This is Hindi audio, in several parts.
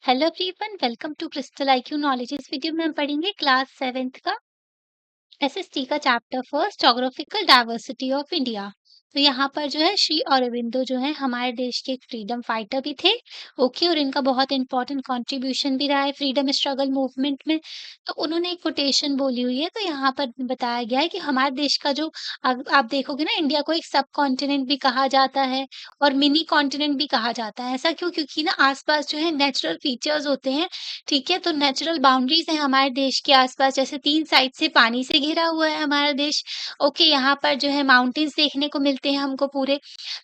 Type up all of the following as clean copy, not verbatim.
Hello everyone, welcome to crystal IQ knowledge. इस वीडियो में हम पढ़ेंगे क्लास 7th का एसएसटी का chapter first, geographical diversity of India. तो यहाँ पर जो है श्री अरबिंदो जो है हमारे देश के एक फ्रीडम फाइटर भी थे। ओके, और इनका बहुत इंपॉर्टेंट कंट्रीब्यूशन भी रहा है फ्रीडम स्ट्रगल मूवमेंट में। तो उन्होंने एक कोटेशन बोली हुई है, तो यहाँ पर बताया गया है कि हमारे देश का जो आप देखोगे ना, इंडिया को एक सब कॉन्टिनेंट भी कहा जाता है और मिनी कॉन्टिनेंट भी कहा जाता है। ऐसा क्यों? क्योंकि ना आसपास जो है नेचुरल फीचर्स होते हैं। ठीक है, तो नेचुरल बाउंड्रीज है हमारे देश के आसपास, जैसे 3 साइड से पानी से घिरा हुआ है हमारा देश। ओके, यहाँ पर जो है माउंटेन्स देखने को मिलते हैं हमको पूरे।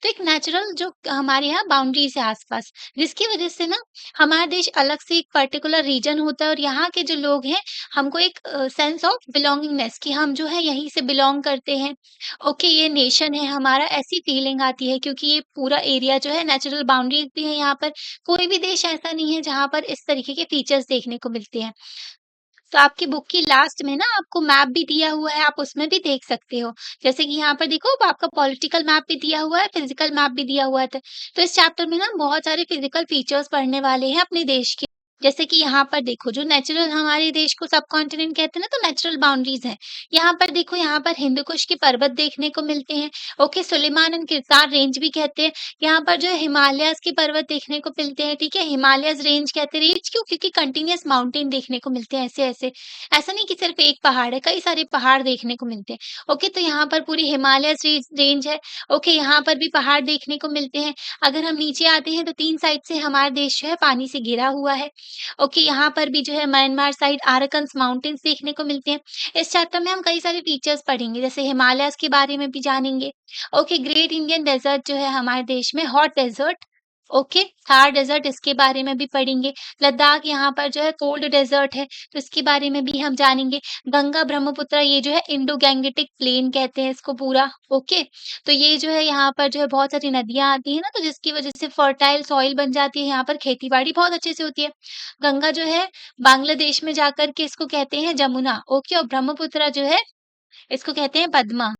तो एक नेचुरल जो हमारे यहाँ बाउंड्रीज है आसपास, जिसकी वजह से ना हमारा देश अलग से एक पर्टिकुलर रीजन होता है और यहाँ के जो लोग हैं, हमको एक सेंस ऑफ बिलोंगिंगनेस कि हम जो है यहीं से बिलोंग करते हैं। ओके, ये नेशन है हमारा, ऐसी फीलिंग आती है क्योंकि ये पूरा एरिया जो है नेचुरल बाउंड्रीज भी है यहाँ पर। कोई भी देश ऐसा नहीं है जहाँ पर इस तरीके के फीचर्स देखने को मिलते हैं। तो आपकी बुक की लास्ट में ना आपको मैप भी दिया हुआ है, आप उसमें भी देख सकते हो। जैसे कि यहाँ पर देखो, आपका पॉलिटिकल मैप भी दिया हुआ है, फिजिकल मैप भी दिया हुआ है। तो इस चैप्टर में ना बहुत सारे फिजिकल फीचर्स पढ़ने वाले हैं अपने देश के। जैसे कि यहाँ पर देखो, जो नेचुरल हमारे देश को सब कॉन्टिनेंट कहते हैं ना, तो नेचुरल बाउंड्रीज है। यहाँ पर देखो, यहाँ पर हिंदू कुश के पर्वत देखने को मिलते हैं। Okay, Sulaiman and Kirthar range भी कहते हैं। यहाँ पर जो है हिमालयाज़ के पर्वत देखने को मिलते हैं, ठीक है? हिमालयाज़ रेंज कहते हैं। रेंज क्यों? क्योंकि कंटीन्यूअस माउंटेन देखने को मिलते हैं ऐसे-ऐसे। ऐसा नहीं कि सिर्फ एक पहाड़ है, कई सारे पहाड़ देखने को मिलते हैं। ओके, तो यहाँ पर पूरी हिमालयाज़ रेंज है। ओके, यहाँ पर भी पहाड़ देखने को मिलते हैं। अगर हम नीचे आते हैं तो 3 साइड से हमारा देश जो है पानी से घिरा हुआ है। ओके, यहाँ पर भी जो है म्यांमार साइड अराकन्स माउंटेन्स देखने को मिलते हैं। इस चैप्टर में हम कई सारे फीचर्स पढ़ेंगे, जैसे हिमालयाज़ के बारे में भी जानेंगे। ओके, ग्रेट इंडियन डेज़र्ट जो है हमारे देश में, hot desert. Okay, Thar desert, इसके बारे में भी पढ़ेंगे। लद्दाख यहाँ पर जो है कोल्ड डेज़र्ट है, तो इसके बारे में भी हम जानेंगे। गंगा, ब्रह्मपुत्र, ये जो है इंडो गैंगेटिक प्लेन कहते हैं इसको पूरा। ओके, तो ये जो है यहाँ पर जो है बहुत सारी नदियाँ आती हैं ना, तो जिसकी वजह से फर्टाइल सॉइल बन जाती है, यहाँ पर खेती-बाड़ी बहुत अच्छे से होती है। गंगा जो है बांग्लादेश में जाकर के इसको कहते हैं जमुना। ओके, और ब्रह्मपुत्र जो है इसको कहते हैं पद्मा।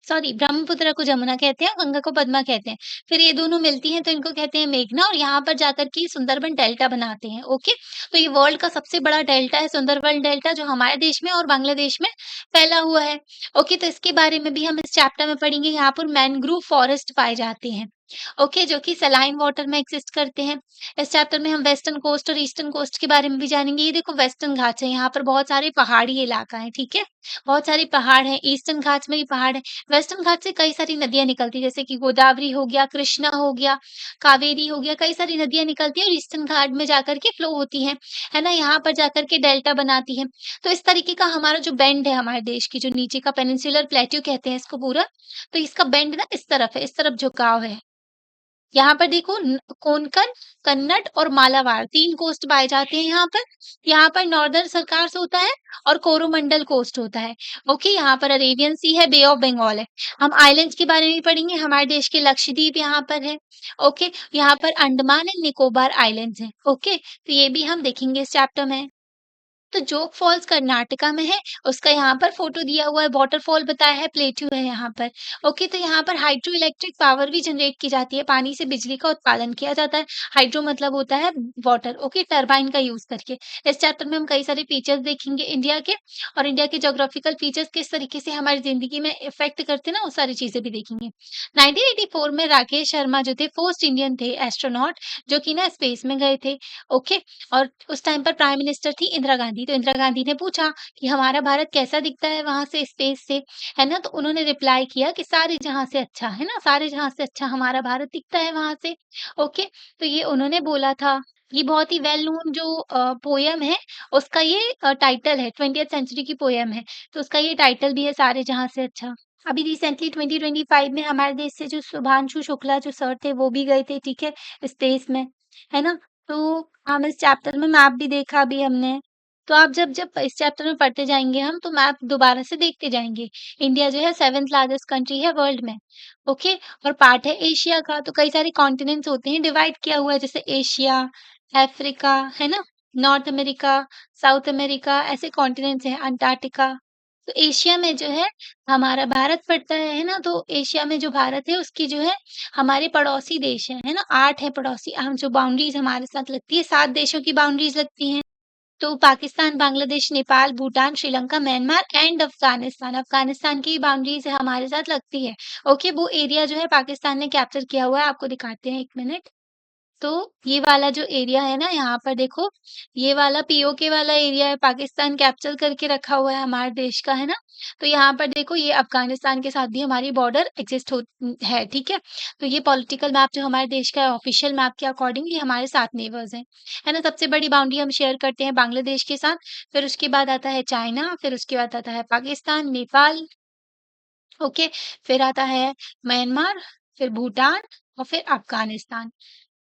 सॉरी, ब्रह्मपुत्र को जमुना कहते हैं, गंगा को पद्मा कहते हैं। फिर ये दोनों मिलती हैं तो इनको कहते हैं मेघना, और यहाँ पर जाकर के सुंदरबन डेल्टा बनाते हैं। ओके, तो ये वर्ल्ड का सबसे बड़ा डेल्टा है सुंदरबन डेल्टा, जो हमारे देश में और बांग्लादेश में फैला हुआ है। ओके, तो इसके बारे में भी हम इस चैप्टर में पढ़ेंगे। यहाँ पर मैंग्रोव फॉरेस्ट पाए जाते हैं। ओके, जो कि सलाइन वाटर में एक्सिस्ट करते हैं। इस चैप्टर में हम वेस्टर्न कोस्ट और ईस्टर्न कोस्ट के बारे में भी जानेंगे। ये देखो, वेस्टर्न घाट्स है, यहाँ पर बहुत सारे पहाड़ी इलाका है, ठीक है? बहुत सारे पहाड़ हैं, ईस्टर्न घाट्स में भी पहाड़ है। वेस्टर्न घाट से कई सारी नदियाँ निकलती हैं, जैसे कि गोदावरी हो गया, कृष्णा हो गया, कावेरी हो गया, कई सारी नदियाँ निकलती हैं और ईस्टर्न घाट में जाकर के फ्लो होती हैं, है ना? यहाँ पर जाकर के डेल्टा बनाती हैं। तो इस तरीके का हमारा जो बेंड है हमारे देश की, जो नीचे का पेनिनसुलर प्लेट्यू कहते हैं इसको पूरा, तो इसका बेंड ना इस तरफ है, इस तरफ झुकाव है। यहाँ पर देखो, कोंकण, कन्नड़ और मालाबार 3 कोस्ट पाए जाते हैं यहाँ पर। यहाँ पर नॉर्दर्न सरकार होता है और कोरोमंडल कोस्ट होता है। ओके, यहाँ पर अरेबियन सी है, बे ऑफ बंगाल है। हम आइलैंड्स के बारे में भी पढ़ेंगे। हमारे देश के लक्षद्वीप यहाँ पर है। ओके, यहाँ पर अंडमान एंड निकोबार आइलैंड्स हैं। ओके, तो ये भी हम देखेंगे इस चैप्टर में। तो जोग फॉल्स कर्नाटका में है, उसका यहाँ पर फोटो दिया हुआ है, वाटरफॉल बताया है, प्लेट्यू है यहाँ पर। ओके, तो यहाँ पर हाइड्रो इलेक्ट्रिक पावर भी जनरेट की जाती है, पानी से बिजली का उत्पादन किया जाता है। हाइड्रो मतलब होता है वाटर। ओके, टरबाइन का यूज करके। इस चैप्टर में हम कई सारे फीचर्स देखेंगे इंडिया के, और इंडिया के ज्योग्राफिकल फीचर्स किस तरीके से हमारी जिंदगी में इफेक्ट करते हैं ना, वो सारी चीजें भी देखेंगे। 1984 में राकेश शर्मा जो थे, फर्स्ट इंडियन थे एस्ट्रोनॉट, जो कि ना स्पेस में गए थे। ओके, और उस टाइम पर प्राइम मिनिस्टर थी इंदिरा गांधी। तो इंदिरा गांधी ने पूछा कि हमारा भारत कैसा दिखता है वहां से, स्पेस से, है ना? तो उन्होंने रिप्लाई किया कि सारे जहां से अच्छा, है ना, सारे जहां से अच्छा हमारा भारत दिखता है वहां से। ओके, तो ये उन्होंने बोला था। ये बहुत ही वेल नोन जो पोयम है, उसका ये टाइटल है, 20th सेंचुरी की पोयम है, तो उसका ये टाइटल भी है, सारे जहां से अच्छा। अभी रिसेंटली 2025 में हमारे देश से जो शुभांशु शुक्ला जो सर थे, वो भी गए थे, ठीक है, स्पेस में, है ना? तो हम इस चैप्टर में मैप भी देखा अभी हमने। तो आप जब जब इस चैप्टर में पढ़ते जाएँगे हम, तो मैप दोबारा से देखते जाएँगे। इंडिया जो है 7th लार्जेस्ट कंट्री है वर्ल्ड में, ओके? और पार्ट है एशिया का, तो कई सारे कॉन्टिनेंट्स होते हैं, डिवाइड किया हुआ है, जैसे एशिया, अफ्रीका, है ना? नॉर्थ अमेरिका, साउथ अमेरिका, ऐसे कॉन्टिनेंट्स हैं, अंटार्कटिका। तो एशिया में जो है हमारा भारत पड़ता है ना? तो एशिया में जो भारत है उसकी जो है हमारे पड़ोसी देश हैं, है ना? 8 है पड़ोसी हम जो बाउंड्रीज़ हमारे साथ लगती है 7 देशों की बाउंड्रीज़ लगती हैं। तो पाकिस्तान, बांग्लादेश, नेपाल, भूटान, श्रीलंका, म्यांमार एंड अफ़गानिस्तान। अफ़गानिस्तान की बाउंड्रीज़ हमारे साथ लगती है। ओके, वो एरिया जो है पाकिस्तान ने कैप्चर किया हुआ है, आपको दिखाते हैं 1 मिनट। तो ये वाला जो एरिया है ना, यहाँ पर देखो, ये वाला पीओके वाला एरिया है, पाकिस्तान कैप्चर करके रखा हुआ है हमारे देश का, है ना? तो यहाँ पर देखो ये अफ़गानिस्तान के साथ भी हमारी बॉर्डर एक्सिस्ट है, ठीक है? तो ये पॉलिटिकल मैप जो हमारे देश का है, ऑफ़िशियल मैप के अकॉर्डिंग ये हमारे 7 नेबर्स हैं, है ना? सबसे बड़ी बाउंड्री हम शेयर करते हैं बांग्लादेश के साथ, फिर उसके बाद आता है चाइना, फिर उसके बाद आता है पाकिस्तान, नेपाल, ओके? फिर आता है म्यांमार, फिर भूटान और फिर अफ़गानिस्तान।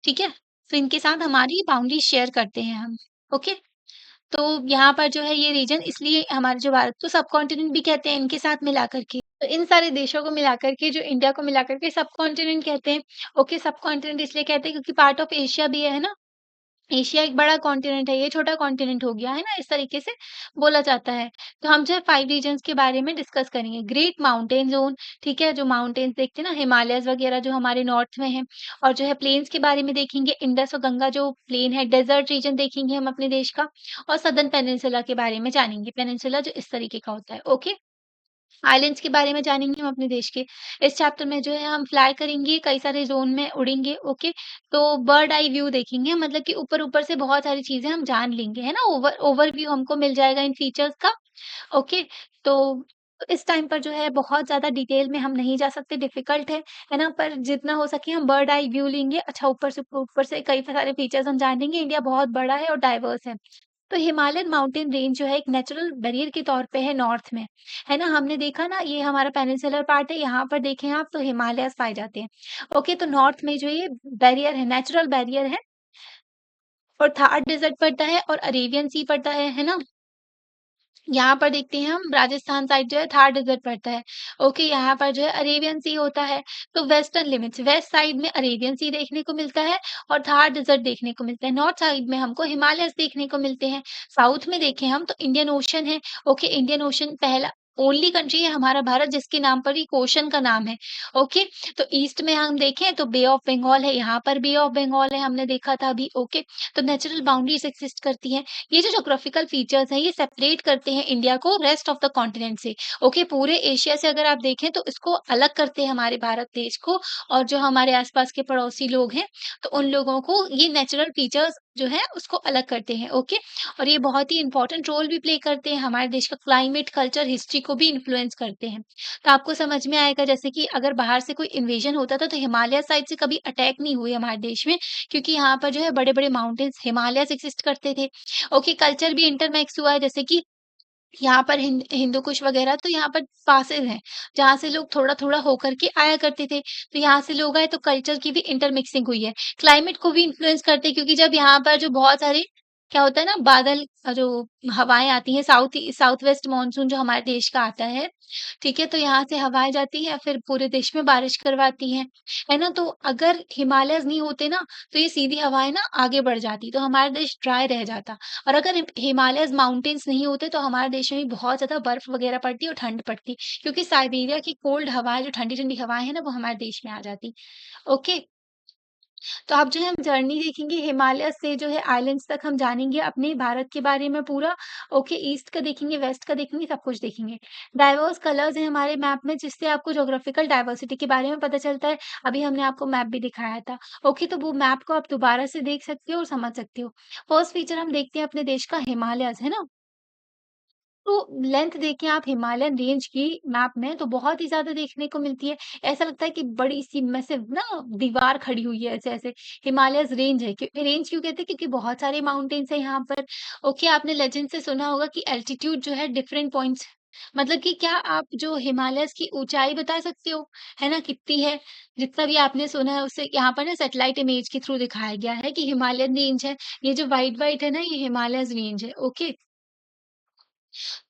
ठीक है? तो इनके साथ हमारी बाउंड्री शेयर करते हैं हम, ओके? तो यहाँ पर जो है ये रीजन इसलिए हमारे जो भारत को सब कॉन्टिनेंट भी कहते हैं इनके साथ मिला कर के। तो इन सारे देशों को मिला कर के जो इंडिया को मिला कर के सब कॉन्टिनेंट कहते हैं। ओके, सब कॉन्टिनेंट इसलिए कहते हैं क्योंकि पार्ट ऑफ एशिया भी है ना? एशिया एक बड़ा कॉन्टिनेंट है, ये छोटा कॉन्टिनेंट हो गया, है ना? इस तरीके से बोला जाता है। तो हम जो है 5 रीजन्स के बारे में डिस्कस करेंगे। ग्रेट माउंटेन ज़ोन, ठीक है? जो माउंटेन्स देखते हैं ना, हिमालयज़ वगैरह जो हमारे नॉर्थ में हैं और जो है प्लेन्स के बारे में देखेंगे, इंडस और गंगा जो प्लेन है, डेज़र्ट रीजन देखेंगे हम अपने देश का और सदर्न पेनिनसुला के बारे में जानेंगे। पेनिनसुला जो इस तरीके का होता है, ओके? आइलैंड्स के बारे में जानेंगे हम अपने देश के। इस चैप्टर में जो है हम फ्लाई करेंगे, कई सारे ज़ोन में उड़ेंगे, ओके? तो बर्ड आई व्यू देखेंगे मतलब कि ऊपर-ऊपर से बहुत सारी चीज़ें हम जान लेंगे, है ना? ओवरव्यू हमको मिल जाएगा इन फीचर्स का, ओके? तो इस टाइम पर जो है बहुत ज़्यादा डिटेल में हम नहीं जा सकते, डिफ़िकल्ट है ना? पर जितना हो सके हम बर्ड आई व्यू लेंगे। अच्छा, ऊपर से कई सारे फीचर्स हम जान लेंगे। इंडिया बहुत बड़ा है और डाइवर्स है। तो हिमालयन माउंटेन रेंज जो है एक नेचुरल बैरियर के तौर पे है नॉर्थ में, है ना? हमने देखा ना ये हमारा पेनिनसुलर पार्ट है, यहाँ पर देखें आप तो हिमालयस पाए जाते हैं। ओके, तो नॉर्थ में जो ये बैरियर है, नेचुरल बैरियर है और थार डेज़र्ट पड़ता है और अरेबियन सी पड़ता है ना? यहाँ पर देखते हैं हम राजस्थान साइड जो है थार डेज़र्ट पड़ता है। ओके, यहाँ पर जो है अरेबियन सी होता है। तो वेस्टर्न लिमिट्स वेस्ट साइड में अरेबियन सी देखने को मिलता है और थार डेज़र्ट देखने को मिलता है। नॉर्थ साइड में हमको हिमालयस देखने को मिलते हैं। साउथ में देखें हम तो इंडियन ओशन है। ओके, इंडियन ओशन पहला ओनली कंट्री है हमारा भारत जिसके नाम पर ही ओशन का नाम है। ओके, तो ईस्ट में हम देखें तो बे ऑफ बंगाल है, यहाँ पर बे ऑफ बंगाल है हमने देखा था अभी। ओके, तो नेचुरल बाउंड्रीज़ एक्सिस्ट करती हैं। ये जो ज्योग्राफिकल फीचर्स हैं ये सेपरेट करते हैं इंडिया को रेस्ट ऑफ द कॉन्टिनेंट से। ओके, पूरे एशिया से अगर आप देखें तो इसको अलग करते हैं हमारे भारत देश को और जो हमारे आस-पास के पड़ोसी लोग हैं, तो उन लोगों को ये नेचुरल फीचर्स जो है उसको अलग करते हैं। ओके, और ये बहुत ही इम्पोर्टेंट रोल भी प्ले करते हैं, हमारे देश का क्लाइमेट, कल्चर, हिस्ट्री को भी इन्फ्लुएंस करते हैं। तो आपको समझ में आएगा जैसे कि अगर बाहर से कोई इन्वेजन होता था तो हिमालय साइड से कभी अटैक नहीं हुए हमारे देश में क्योंकि यहाँ पर जो है बड़े-बड़े माउंटेन्स हिमालयस एक्सिस्ट करते थे। ओके, कल्चर भी इंटरमिक्स हुआ है जैसे कि यहाँ पर हिंदू कुश वगैरह तो यहाँ पर पासेज हैं, जहाँ से लोग थोड़ा-थोड़ा होकर के आया करते थे। तो यहाँ से लोग आए तो कल्चर की भी इंटरमिक्सिंग हुई है। क्लाइमेट को भी इन्फ्लुएंस करते हैं क्योंकि जब यहाँ पर जो बहुत सारे क्या होता है ना बादल जो हवाएँ आती हैं साउथ वेस्ट मानसून जो हमारे देश का आता है, ठीक है? तो यहाँ से हवाएँ जाती हैं फिर पूरे देश में बारिश करवाती हैं, है ना? तो अगर हिमालयज़ नहीं होते ना, तो ये सीधी हवाएँ ना आगे बढ़ जाती, तो हमारा देश ड्राई रह जाता। और अगर हिमालयज़ माउंटेन्स नहीं होते तो हमारे देश में भी बहुत ज़्यादा बर्फ वगैरह पड़ती और ठंड पड़ती, क्योंकि साइबेरिया की कोल्ड हवाएँ जो ठंडी-ठंडी हवाएँ हैं ना, वो हमारे देश में आ जाती। ओके, तो अब जो है हम जर्नी देखेंगे हिमालय से जो है आइलैंड्स तक हम जानेंगे अपने भारत के बारे में पूरा। ओके, ईस्ट का देखेंगे, वेस्ट का देखेंगे, सब कुछ देखेंगे। डाइवर्स कलर्स हैं हमारे मैप में जिससे आपको ज्योग्राफिकल डाइवर्सिटी के बारे में पता चलता है। अभी हमने आपको मैप भी दिखाया था। ओके, तो वो मैप को आप दोबारा से देख सकते हो और समझ सकते हो। फर्स्ट फीचर हम देखते हैं अपने देश का हिमालयज़, है ना? तो लेंथ देखें आप हिमालयन रेंज की मैप में तो बहुत ही ज़्यादा देखने को मिलती है। ऐसा लगता है कि बड़ी-सी मैसिव ना दीवार खड़ी हुई है ऐसे-ऐसे। हिमालयज़ रेंज है रेंज क्यों कहते हैं? क्योंकि बहुत सारे माउंटेन्स हैं यहाँ पर। ओके, आपने लेजेंड से सुना होगा कि एल्टीट्यूड जो है डिफरेंट पॉइंट्स मतलब कि क्या आप जो हिमालयज़ की ऊँचाई बता सकते हो? है ना? कितनी है? जितना भी आपने सुना है उससे यहाँ पर ना सैटेलाइट इमेज के थ्रू दिखाया गया है कि हिमालयन रेंज है। ये जो व्हाइट-व्हाइट है ना ये हिमालयज़ रेंज है। ओके?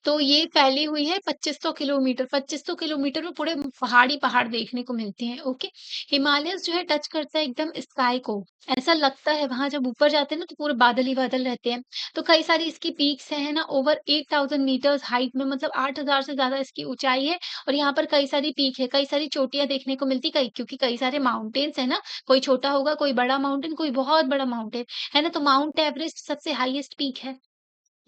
तो ये फैली हुई है 2500 किलोमीटर, 2500 किलोमीटर में पूरे पहाड़ ही पहाड़ देखने को मिलते हैं, ओके। हिमालयस जो है टच करता है एकदम स्काई को, ऐसा लगता है वहाँ जब ऊपर जाते हैं ना तो पूरे बादल ही बादल रहते हैं। तो कई सारी इसकी पीक्स हैं, है ना, ओवर 8000 मीटर्स हाइट में, मतलब 8000 से ज़्यादा इसकी ऊँचाई है और यहाँ पर कई सारी पीक है, कई सारी चोटियाँ देखने को मिलती, कई क्योंकि कई सारे माउंटेन्स हैं ना, कोई छोटा होगा, कोई बड़ा माउंटेन, कोई बहुत बड़ा माउंटेन, है ना? तो माउंट एवरेस्ट सबसे हाईएस्ट पीक है।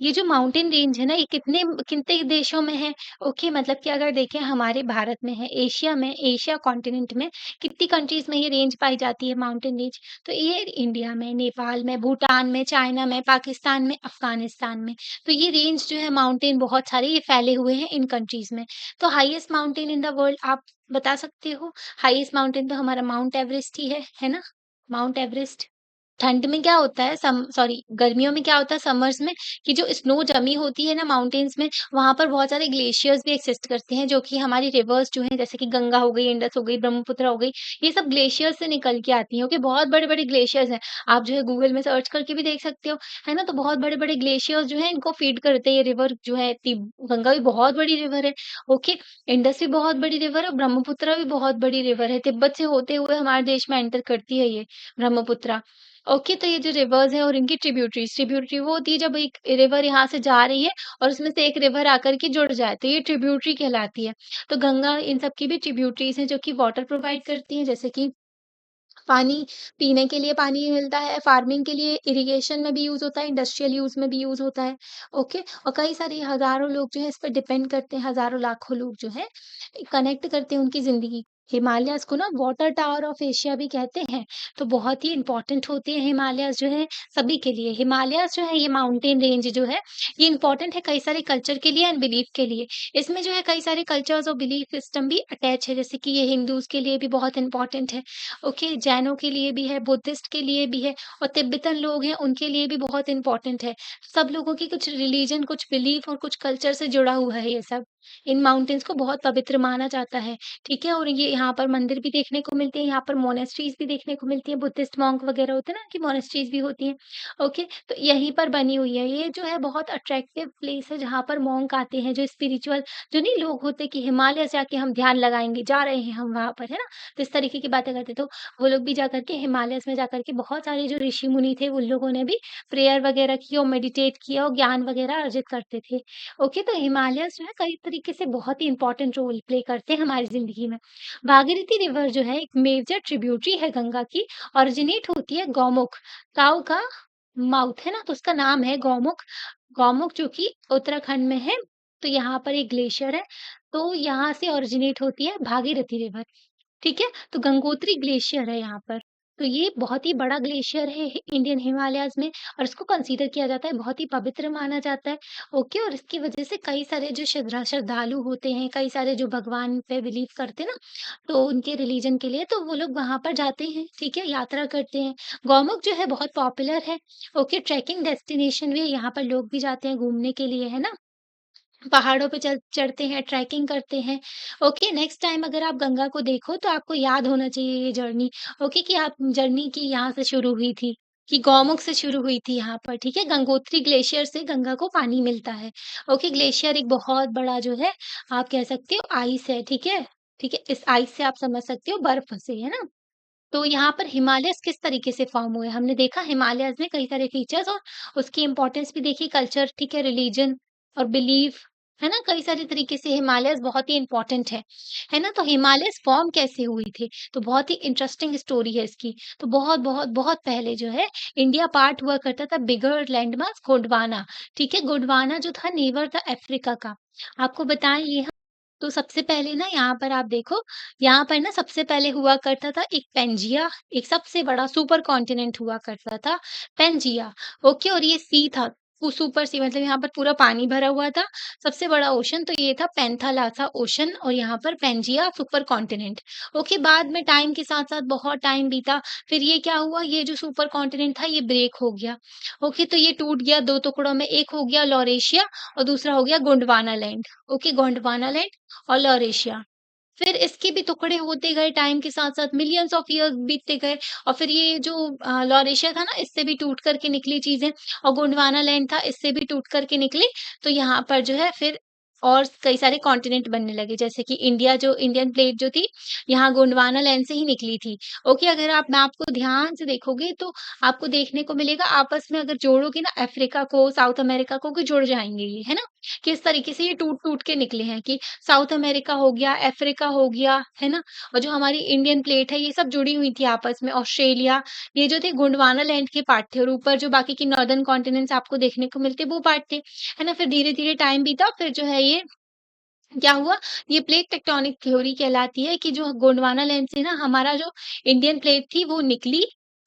ये जो माउंटेन रेंज है ना, ये कितने देशों में है? ओके, मतलब कि अगर देखें हमारे भारत में है, एशिया में, एशिया कॉन्टिनेंट में कितनी कंट्रीज़ में ये रेंज पाई जाती है माउंटेन रेंज? तो ये इंडिया में, नेपाल में, भूटान में, चाइना में, पाकिस्तान में, अफ़गानिस्तान में। तो ये रेंज जो है माउंटेन बहुत सारे ये फैले हुए हैं इन कंट्रीज़ में। तो highest mountain in the world आप बता सकते हो? हाईएस्ट माउंटेन तो हमारा माउंट एवरेस्ट ही है ना? Mount Everest. ठंड में क्या होता है गर्मियों में क्या होता है समर्स में कि जो स्नो जमी होती है ना माउंटेन्स में, वहाँ पर बहुत सारे ग्लेशियर्स भी एक्सिस्ट करते हैं, जो कि हमारी रिवर्स जो हैं जैसे कि गंगा हो गई, इंडस हो गई, ब्रह्मपुत्र हो गई, ये सब ग्लेशियर से निकल के आती हैं, ओके? बहुत बड़े-बड़े ग्लेशियर्स हैं। आप जो है गूगल में सर्च करके भी देख सकते हो, है ना? तो बहुत बड़े-बड़े ग्लेशियर्स जो हैं इनको फीड करते हैं ये रिवर जो है गंगा भी बहुत बड़ी रिवर है, ओके? इंडस भी बहुत बड़ी रिवर है, ब्रह्मपुत्र भी बहुत बड़ी रिवर है, तिब्बत से होते हुए हमारे देश में एंटर करती है ये ब्रह्मपुत्र। ओके, तो ये जो रिवर्स हैं और इनकी ट्रिब्यूटरी वो होती है जब एक रिवर यहाँ से जा रही है और उसमें से एक रिवर आकर के जुड़ जाए, तो ये ट्रिब्यूटरी कहलाती है। तो गंगा इन सब की भी ट्रिब्यूटरीज़ हैं जो कि वाटर प्रोवाइड करती हैं, जैसे कि पानी पीने के लिए पानी मिलता है, फार्मिंग के लिए इरिगेशन में भी यूज़ होता है, इंडस्ट्रियल यूज़ में भी यूज़ होता है, ओके? और कई सारे हज़ारों लोग जो हैं इस पे डिपेंड करते हैं, हज़ारों लाखों लोग जो हैं कनेक्ट करते हैं उनकी ज़िंदगी। हिमालयाज़ को ना वाटर टावर ऑफ एशिया भी कहते हैं, तो बहुत ही इम्पोर्टेंट होते हैं हिमालयाज़ जो हैं सभी के लिए। हिमालयाज़ जो है ये माउंटेन रेंज जो है, ये इम्पोर्टेंट है कई सारे कल्चर के लिए एंड बिलीफ के लिए। इसमें जो है कई सारे कल्चर्स और बिलीफ सिस्टम भी अटैच है, जैसे कि ये हिंदूज़ के लिए भी बहुत इम्पोर्टेंट है। ओके, जैनों के लिए भी है, बुद्धिस्ट के लिए भी है और तिब्बतन लोग हैं, उनके लिए भी बहुत इम्पोर्टेंट है। सब लोगों की कुछ रिलीजन, कुछ बिलीफ और कुछ कल्चर से जुड़ा हुआ है ये सब। इन माउंटेन्स को बहुत पवित्र माना जाता है, ठीक है? और ये यहाँ पर मंदिर भी देखने को मिलते हैं, यहाँ पर मोनेस्ट्रीज़ भी देखने को मिलती हैं, बुद्धिस्ट मॉन्क वगैरह होते हैं ना, कि मोनेस्ट्रीज़ भी होती हैं, ओके? तो यहीं पर बनी हुई है। ये जो है बहुत अट्रैक्टिव प्लेस है, जहाँ पर मॉन्क आते हैं, जो स्पिरिचुअल जो नहीं लोग होते कि हिमालय से आके हम ध्यान लगाएँगे, जा रहे हैं हम वहाँ पर, है ना? तो इस तरीके की बातें करते तो वो लोग भी जाकर के हिमालयस में जाकर के बहुत सारे जो ऋषि-मुनि थे, उन लोगों ने भी प्रेयर वगैरह की और मेडिटेट किया और ज्ञान वगैरह अर्जित करते थे। ओके, तो हिमालयस जो है कई तरीके से बहुत ही इम्पोर्टेंट रोल प्ले करते हैं हमारी ज़िंदगी में। भागीरथी रिवर जो है एक मेजर ट्रिब्यूटरी है गंगा की, ओरिजिनेट होती है गौमुख, काऊ का माउथ है ना, तो उसका नाम है गौमुख। गौमुख जो कि उत्तराखंड में है, तो यहाँ पर एक ग्लेशियर है, तो यहाँ से ओरिजिनेट होती है भागीरथी रिवर। ठीक है? तो गंगोत्री ग्लेशियर है यहाँ पर। तो ये बहुत ही बड़ा ग्लेशियर है इंडियन हिमालयाज़ में और इसको कंसीडर किया जाता है, बहुत ही पवित्र माना जाता है, ओके? और इसकी वजह से कई सारे जो श्रद्धालु होते हैं, कई सारे जो भगवान पे बिलीव करते हैं ना, तो उनके रिलीजन के लिए तो वो लोग वहाँ पर जाते हैं, ठीक है? यात्रा करते हैं। गौमुख जो है बहुत पॉपुलर है, ओके? ट्रेकिंग डेस्टिनेशन भी है, यहाँ पर लोग भी जाते हैं घूमने के लिए, है ना? पहाड़ों पे चढ़ते हैं, ट्रैकिंग करते हैं। ओके, नेक्स्ट टाइम अगर आप गंगा को देखो तो आपको याद होना चाहिए ये जर्नी, ओके, कि आप जर्नी की यहाँ से शुरू हुई थी, कि गौमुख से शुरू हुई थी यहाँ पर, ठीक है? गंगोत्री ग्लेशियर से गंगा को पानी मिलता है। ओके, ग्लेशियर एक बहुत बड़ा जो है आप कह सकते हो आइस है, ठीक है? ठीक है? इस आइस से आप समझ सकते हो बर्फ से, है ना? तो यहाँ पर हिमालयस किस तरीके से फ़ॉर्म हुए? हमने देखा हिमालयस में कई सारे फीचर्स और उसकी इम्पोर्टेंस भी देखी, कल्चर, ठीक है, रिलीजन और बिलीफ, है ना? कई सारे तरीके से हिमालयस बहुत ही इम्पोर्टेंट है ना? तो हिमालयस फ़ॉर्म कैसे हुई थी? तो बहुत ही इंटरेस्टिंग स्टोरी है इसकी। तो बहुत पहले जो है इंडिया पार्ट हुआ करता था बिगर लैंड मास गोंडवाना, ठीक है? गोंडवाना जो था नेबर था अफ्रीका का। आपको बताएँ ये तो सबसे पहले ना यहाँ पर आप देखो, यहाँ पर ना सबसे पहले हुआ करता था एक पेंजिया, एक सबसे बड़ा सुपर कॉन्टिनेंट हुआ करता था, पेंजिया, ओके? और ये सी था, वो सुपर सी मतलब यहाँ पर पूरा पानी भरा हुआ था, सबसे बड़ा ओशन तो ये था पेंथालासा ओशन और यहाँ पर पेंजिया सुपर कॉन्टिनेंट, ओके? बाद में टाइम के साथ-साथ बहुत टाइम बीता, फिर ये क्या हुआ, ये जो सुपर कॉन्टिनेंट था ये ब्रेक हो गया, ओके? तो ये टूट गया 2 टुकड़ों में, एक हो गया लॉरेशिया और दूसरा हो गया Gondwana land, okay? Gondwana land और लॉरेशिया। फिर इसके भी टुकड़े होते गए टाइम के साथ-साथ, मिलियंस ऑफ ईयर्स बीतते गए और फिर ये जो लॉरेशिया था ना, इससे भी टूट कर के निकली चीज़ें और गोंडवाना लैंड था, इससे भी टूट कर के निकली। तो यहाँ पर जो है फिर और कई सारे कॉन्टिनेंट बनने लगे, जैसे कि इंडिया जो इंडियन प्लेट जो थी, यहाँ गोंडवाना लैंड से ही निकली थी। ओके, अगर आप मैप को ध्यान से देखोगे तो आपको देखने को मिलेगा, आपस में अगर जोड़ोगे ना अफ्रीका को, साउथ अमेरिका को, कि जुड़ जाएँगे ये, है ना? किस तरीके से ये टूट-टूट के निकले हैं कि साउथ अमेरिका हो गया, अफ्रीका हो गया, है ना? और जो हमारी इंडियन प्लेट है, ये सब जुड़ी हुई थी आपस में। ऑस्ट्रेलिया, ये जो थे गोंडवाना लैंड के पार्ट थे और ऊपर जो बाकी के नॉर्दर्न कॉन्टिनेंट्स आपको देखने को मिलते, वो पार्ट थे, है ना? फिर धीरे-धीरे टाइम बीता, फिर जो है ये क्या हुआ, ये प्लेट टेक्टोनिक थ्योरी कहलाती है कि जो गोंडवाना लैंड से ना हमारा जो इंडियन प्लेट थी वो निकली,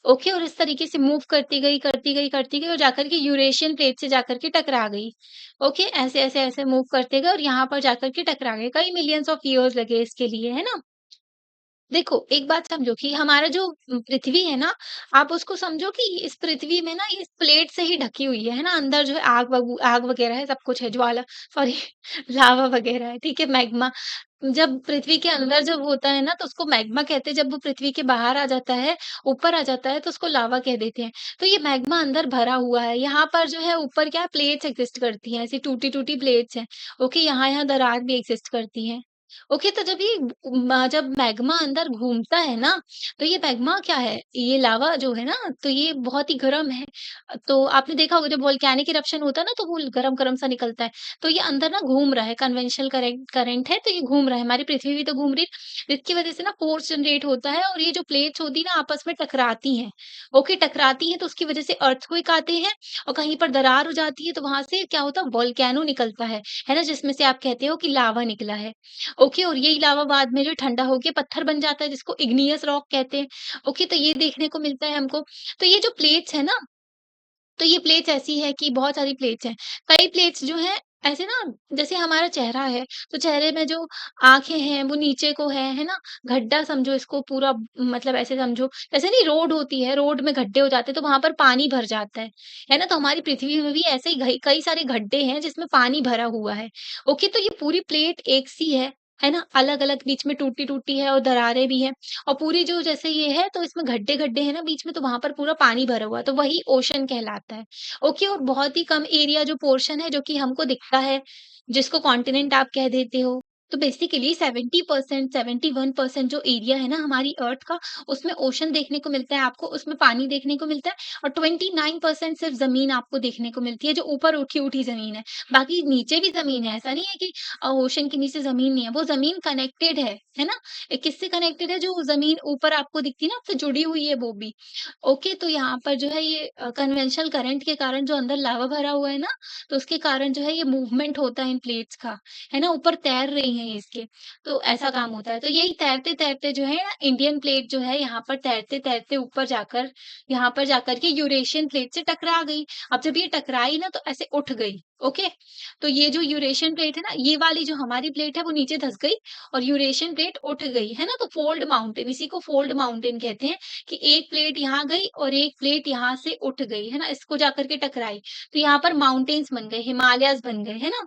ओके, और इस तरीके से मूव करती गई, करती गई, करती गई और जाकर के यूरेशियन प्लेट से जाकर के टकरा गई। ओके, ऐसे मूव करते गए और यहाँ पर जाकर के टकरा गए। कई मिलियंस ऑफ ईयर्स लगे इसके लिए, है ना? देखो, एक बात समझो कि हमारा जो पृथ्वी है ना, आप उसको समझो कि इस पृथ्वी में ना ये इस प्लेट से ही ढकी हुई है ना? अंदर जो है आग वगैरह है, सब कुछ है, ज्वाला सॉरी लावा वगैरह है, ठीक है? मैग्मा जब पृथ्वी के अंदर जब होता है ना, तो उसको मैग्मा कहते हैं, जब वो पृथ्वी के बाहर आ जाता है, ऊपर आ जाता है, तो उसको लावा कह देते हैं। तो ये मैग्मा अंदर भरा हुआ है, यहाँ पर जो है ऊपर क्या है, प्लेट्स एक्सिस्ट करती हैं, ऐसी टूटी-टूटी प्लेट्स हैं, ओके? यहाँ-यहाँ दरार भी एक्सिस्ट करती हैं। ओके, तो जब मैग्मा अंदर घूमता है ना, तो ये मैग्मा क्या है, ये लावा जो है ना, तो ये बहुत ही गर्म है। तो आपने देखा होगा जब वोल्केनिक इरप्शन होता है ना, तो वो गरम-गरम सा निकलता है। तो ये अंदर ना घूम रहा है, कन्वेंशनल करंट है, तो ये घूम रहा है, हमारी पृथ्वी भी तो घूम रही है, जिसकी वजह से ना फ़ोर्स जनरेट होता है और ये जो प्लेट्स होती है ना आपस में टकराती हैं। ओके, टकराती हैं तो उसकी वजह से अर्थक्वेक आते हैं और कहीं पर दरार हो जाती है, तो वहाँ से क्या होता है, वोल्केनो निकलता है ना? जिसमें से आप कहते हो कि लावा निकला है। ओके, और यही लावा बाद में जो ठंडा होके पत्थर बन जाता है, जिसको इग्नियस रॉक कहते हैं। ओके, तो ये देखने को मिलता है हमको। तो ये जो प्लेट्स है ना, तो ये प्लेट्स ऐसी है कि बहुत सारी प्लेट्स हैं। कई प्लेट्स जो हैं ऐसे ना, जैसे हमारा चेहरा है, तो चेहरे में जो आँखें हैं वो नीचे को है ना? गड्ढा समझो इसको पूरा, मतलब ऐसे समझो जैसे नहीं रोड होती है, रोड में गड्ढे हो जाते हैं तो वहाँ पर पानी भर जाता है ना? तो हमारी पृथ्वी में भी ऐसे ही कई सारे गड्ढे हैं जिसमें पानी भरा हुआ है। ओके, तो ये पूरी प्लेट एक सी है ना? अलग-अलग बीच में टूटी-टूटी है और दरारें भी हैं और पूरी जो जैसे ये है तो इसमें गड्ढे-गड्ढे हैं ना बीच में, तो वहाँ पर पूरा पानी भरा हुआ है, तो वही ओशन कहलाता है। ओके, और बहुत ही कम एरिया जो पोर्शन है जो कि हमको दिखता है, जिसको कॉन्टिनेंट आप कह देते हो। तो बेसिकली 70% 71% जो एरिया है ना हमारी अर्थ का, उसमें ओशन देखने को मिलता है आपको, उसमें पानी देखने को मिलता है और 29% सिर्फ ज़मीन आपको देखने को मिलती है, जो ऊपर उठी-उठी ज़मीन है। बाकी नीचे भी ज़मीन है, ऐसा नहीं है कि ओशन के नीचे ज़मीन नहीं है, वो ज़मीन कनेक्टेड है ना? किससे कनेक्टेड है, जो ज़मीन ऊपर आपको दिखती है ना, उससे जुड़ी हुई है वो भी। ओके, तो यहाँ पर जो है ये कन्वेंशनल करंट के कारण जो अंदर लावा भरा हुआ है ना, तो उसके कारण जो है ये मूवमेंट होता है इन प्लेट्स का, है ना? ऊपर तैर रही हैं ये इसके, तो ऐसा काम होता है। तो यही तैरते-तैरते जो है ना इंडियन प्लेट जो है यहाँ पर तैरते-तैरते ऊपर जाकर यहाँ पर जाकर के यूरेशियन प्लेट से टकरा गई। अब जब ये टकराई ना तो ऐसे उठ गई, ओके? तो ये जो यूरेशियन प्लेट है ना, ये वाली जो हमारी प्लेट है वो नीचे धँस गई और यूरेशियन प्लेट उठ गई, है ना? तो फोल्ड माउंटेन, इसी को फोल्ड माउंटेन कहते हैं कि एक प्लेट यहाँ गई और एक प्लेट यहाँ से उठ गई, है ना? इसको जाकर के टकराई। तो यहाँ पर माउंटेन्स बन गए, हिमालयाज़ बन गए, है ना?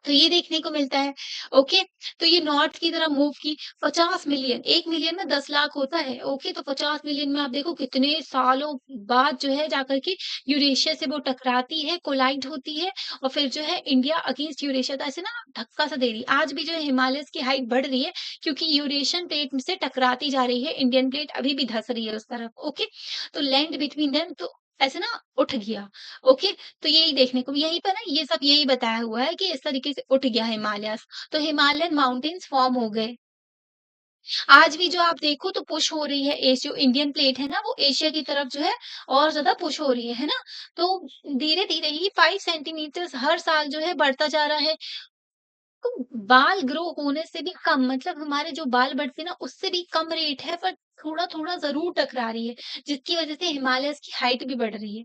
तो ये देखने को मिलता है, ओके? तो ये नॉर्थ की तरफ मूव की 50 मिलियन, 1 मिलियन में 10 लाख होता है, ओके? तो 50 मिलियन में आप देखो कितने सालों बाद जो है जाकर के यूरेशिया से वो टकराती है, कोलाइड होती है और फिर जो है इंडिया अगेंस्ट यूरेशिया तो ऐसे ना धक्का-सा दे रही है। आज भी जो है हिमालयस की हाइट बढ़ रही है क्योंकि यूरेशियन प्लेट से टकराती जा रही है, इंडियन प्लेट अभी भी धँस रही है उस तरफ, ओके? तो लैंड बिटवीन देम तो ऐसे ना उठ गया, ओके? तो यही देखने को यहीं पे ना ये सब यही बताया हुआ है कि इस तरीके से उठ गया हिमालयाज़, तो हिमालयन माउंटेन्स फॉर्म हो गए। आज भी जो आप देखो तो पुश हो रही है जो इंडियन प्लेट है ना वो एशिया की तरफ जो है और ज़्यादा पुश हो रही है ना? तो धीरे-धीरे ही 5 सेंटीमीटर्स हर साल जो है बढ़ता जा रहा है। तो बाल ग्रो होने से भी कम, मतलब हमारे जो बाल बढ़ते हैं ना उससे भी कम रेट है, पर थोड़ा-थोड़ा ज़रूर टकरा रही है, जिसकी वज़ह से हिमालयस की हाइट भी बढ़ रही है।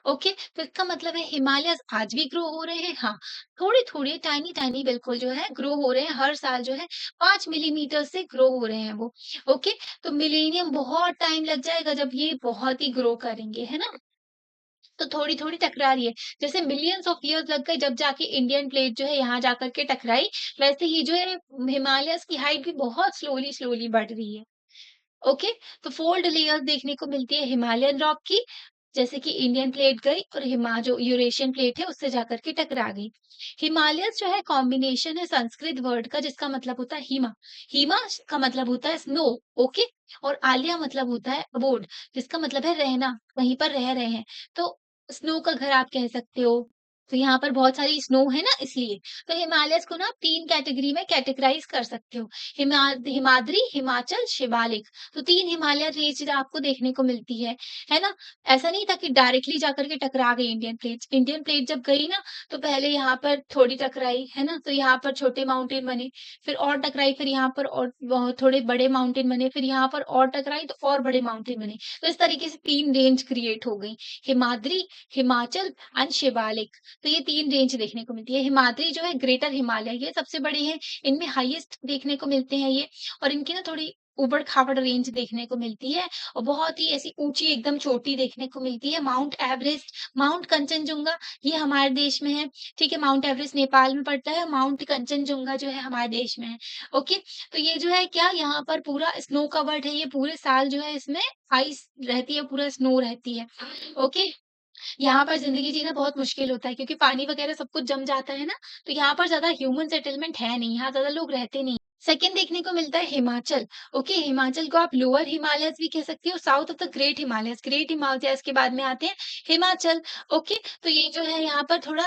ओके, तो इसका मतलब है हिमालयस आज भी ग्रो हो रहे हैं, हाँ, थोड़े-थोड़े, टाइनी-टाइनी बिल्कुल जो है ग्रो हो रहे हैं, हर साल जो है 5 मिलीमीटर से ग्रो हो रहे हैं वो। ओके, तो मिलेनियम बहुत टाइम लग जाएगा जब ये बहुत ही ग्रो करेंगे, है ना? तो थोड़ी-थोड़ी टकरा रही है। जैसे मिलियंस ऑफ ईयर्स लग गए जब जाके इंडियन प्लेट जो है यहाँ जाकर के टकराई, वैसे ही जो है हिमालयस की हाइट भी बहुत स्लोली बढ़ रही है। ओके, तो फोल्ड लेयर्स देखने को मिलती है हिमालयन रॉक की, जैसे कि इंडियन प्लेट गई और हिमा जो यूरेशियन प्लेट है उससे जाकर के टकरा गई। हिमालयस जो है कॉम्बिनेशन है संस्कृत वर्ड का जिसका मतलब होता है हिमा। हिमा का मतलब होता है स्नो, ओके, और आलिया मतलब होता है अबोर्ड, जिसका मतलब है रहना, वहीं पर रह रहे हैं। तो स्नो का घर आप कह सकते हो। तो यहाँ पर बहुत सारी स्नो है ना इसलिए। तो हिमालयस को ना आप 3 कैटेगरी में कैटेगराइज़ कर सकते हो। हिमाद्री, हिमाचल, शिवालिक। तो 3 हिमालय रेंज आपको देखने को मिलती है ना? ऐसा नहीं था कि डायरेक्टली जाकर के टकरा गई इंडियन प्लेट्स। इंडियन प्लेट जब गई ना, तो पहले यहाँ पर थोड़ी टकराई, है ना? तो यहाँ पर छोटे माउंटेन बने, फिर और टकराई, फिर यहाँ पर और थोड़े बड़े माउंटेन बने, फिर यहाँ पर और टकराई तो और बड़े माउंटेन बने। तो इस तरीके से 3 रेंज क्रिएट हो गई। हिमाद्री, हिमाचल एंड शिवालिक। तो ये 3 रेंज देखने को मिलती है। हिमाद्री जो है ग्रेटर हिमालय, ये सबसे बड़ी है, इनमें हाईएस्ट देखने को मिलते हैं ये, और इनकी ना थोड़ी ऊबड़-खाबड़ रेंज देखने को मिलती है और बहुत ही ऐसी ऊँची एकदम चोटी देखने को मिलती है। माउंट एवरेस्ट, माउंट कंचनजुंगा ये हमारे देश में है, ठीक है? माउंट एवरेस्ट नेपाल में पड़ता है, माउंट कंचनजुंगा जो है हमारे देश में है, ओके? तो ये जो है क्या यहाँ पर पूरा स्नो कवर्ड है, ये पूरे साल जो है इसमें आइस रहती है, पूरा स्नो रहती है, ओके? यहाँ पर ज़िंदगी जीना बहुत मुश्किल होता है क्योंकि पानी वगैरह सब कुछ जम जाता है ना, तो यहाँ पर ज़्यादा ह्यूमन सेटलमेंट है नहीं, यहाँ ज़्यादा लोग रहते नहीं। सेकंड देखने को मिलता है हिमाचल, ओके, हिमाचल को आप लोअर हिमालयस भी कह सकते हो, south of the great Himalayas के बाद में आते हैं हिमाचल, ओके। तो ये जो है यहाँ पर थोड़ा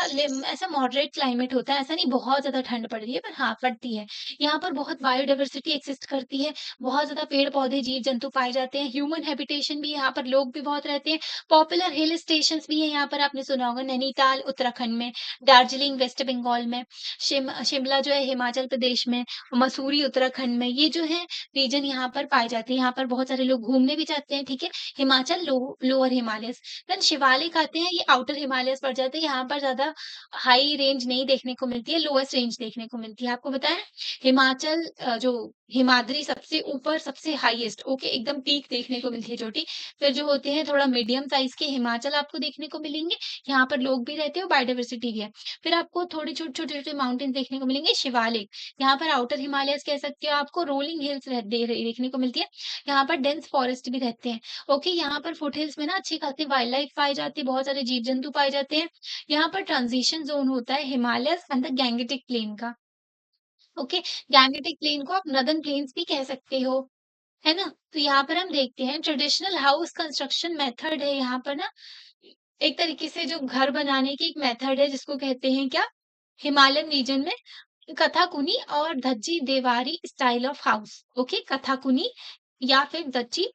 ऐसा मॉडरेट क्लाइमेट होता है, ऐसा नहीं बहुत ज्यादा ठंड पड़ रही है, पर हाँ पड़ती है। यहाँ पर बहुत बायोडाइवर्सिटी एक्सिस्ट करती है, बहुत ज्यादा पेड़ पौधे जीव जंतु पाए जाते हैं, ह्यूमन हैबिटेशन भी, यहाँ पर लोग भी बहुत रहते हैं। पॉपुलर हिल स्टेशंस भी है यहाँ पर, आपने सुना होगा नैनीताल उत्तराखंड में, दार्जिलिंग वेस्ट बंगाल में, शिमला जो है हिमाचल प्रदेश में, मसूरी उत्तराखंड में, ये जो है रीजन यहाँ पर पाए जाते हैं। यहाँ पर बहुत सारे लोग घूमने भी जाते हैं, ठीक है? हिमाचल लोअर हिमालयस। देन शिवालिक आते हैं, ये आउटर हिमालयस पड़ जाते हैं। यहाँ पर ज़्यादा हाई रेंज नहीं देखने को मिलती है, लोएस्ट रेंज देखने को मिलती है। आपको बताएँ हिमाचल जो हिमाद्री सबसे ऊपर सबसे हाईएस्ट, ओके, एकदम पीक देखने को मिलती है चोटी। फिर जो होते हैं थोड़ा मीडियम साइज़ के हिमाचल आपको देखने को मिलेंगे, यहाँ पर लोग भी रहते हैं और बायोडायवर्सिटी भी है। फिर आपको थोड़ी छोटे-छोटे माउंटेन देखने को मिलेंगे शिवालिक। यहाँ पर आउटर हिमालयस कह सकते हो, आपको रोलिंग हिल्स देखने को मिलती है। यहाँ पर डेंस फॉरेस्ट भी रहते हैं। ओके, यहाँ पर फुट हिल्स में ना अच्छी खासी वाइल्ड लाइफ पाई जाती है, बहुत सारे जीव जंतु पाए जाते हैं। यहाँ पर ट्रांजिशन जोन होता है Himalayas and the Gangetic plain का। ओके, गैंगेटिक प्लेन को आप नदन प्लेन्स भी कह सकते हो, है ना? तो यहाँ पर हम देखते हैं ट्रेडिशनल हाउस कंस्ट्रक्शन मेथड है यहाँ पर ना, एक तरीके से जो घर बनाने की एक मेथड है जिसको कहते हैं क्या, हिमालयन रीजन में कथाकुनी और धज्जी Devari style of house, okay, कथाकुनी या फिर दच्ची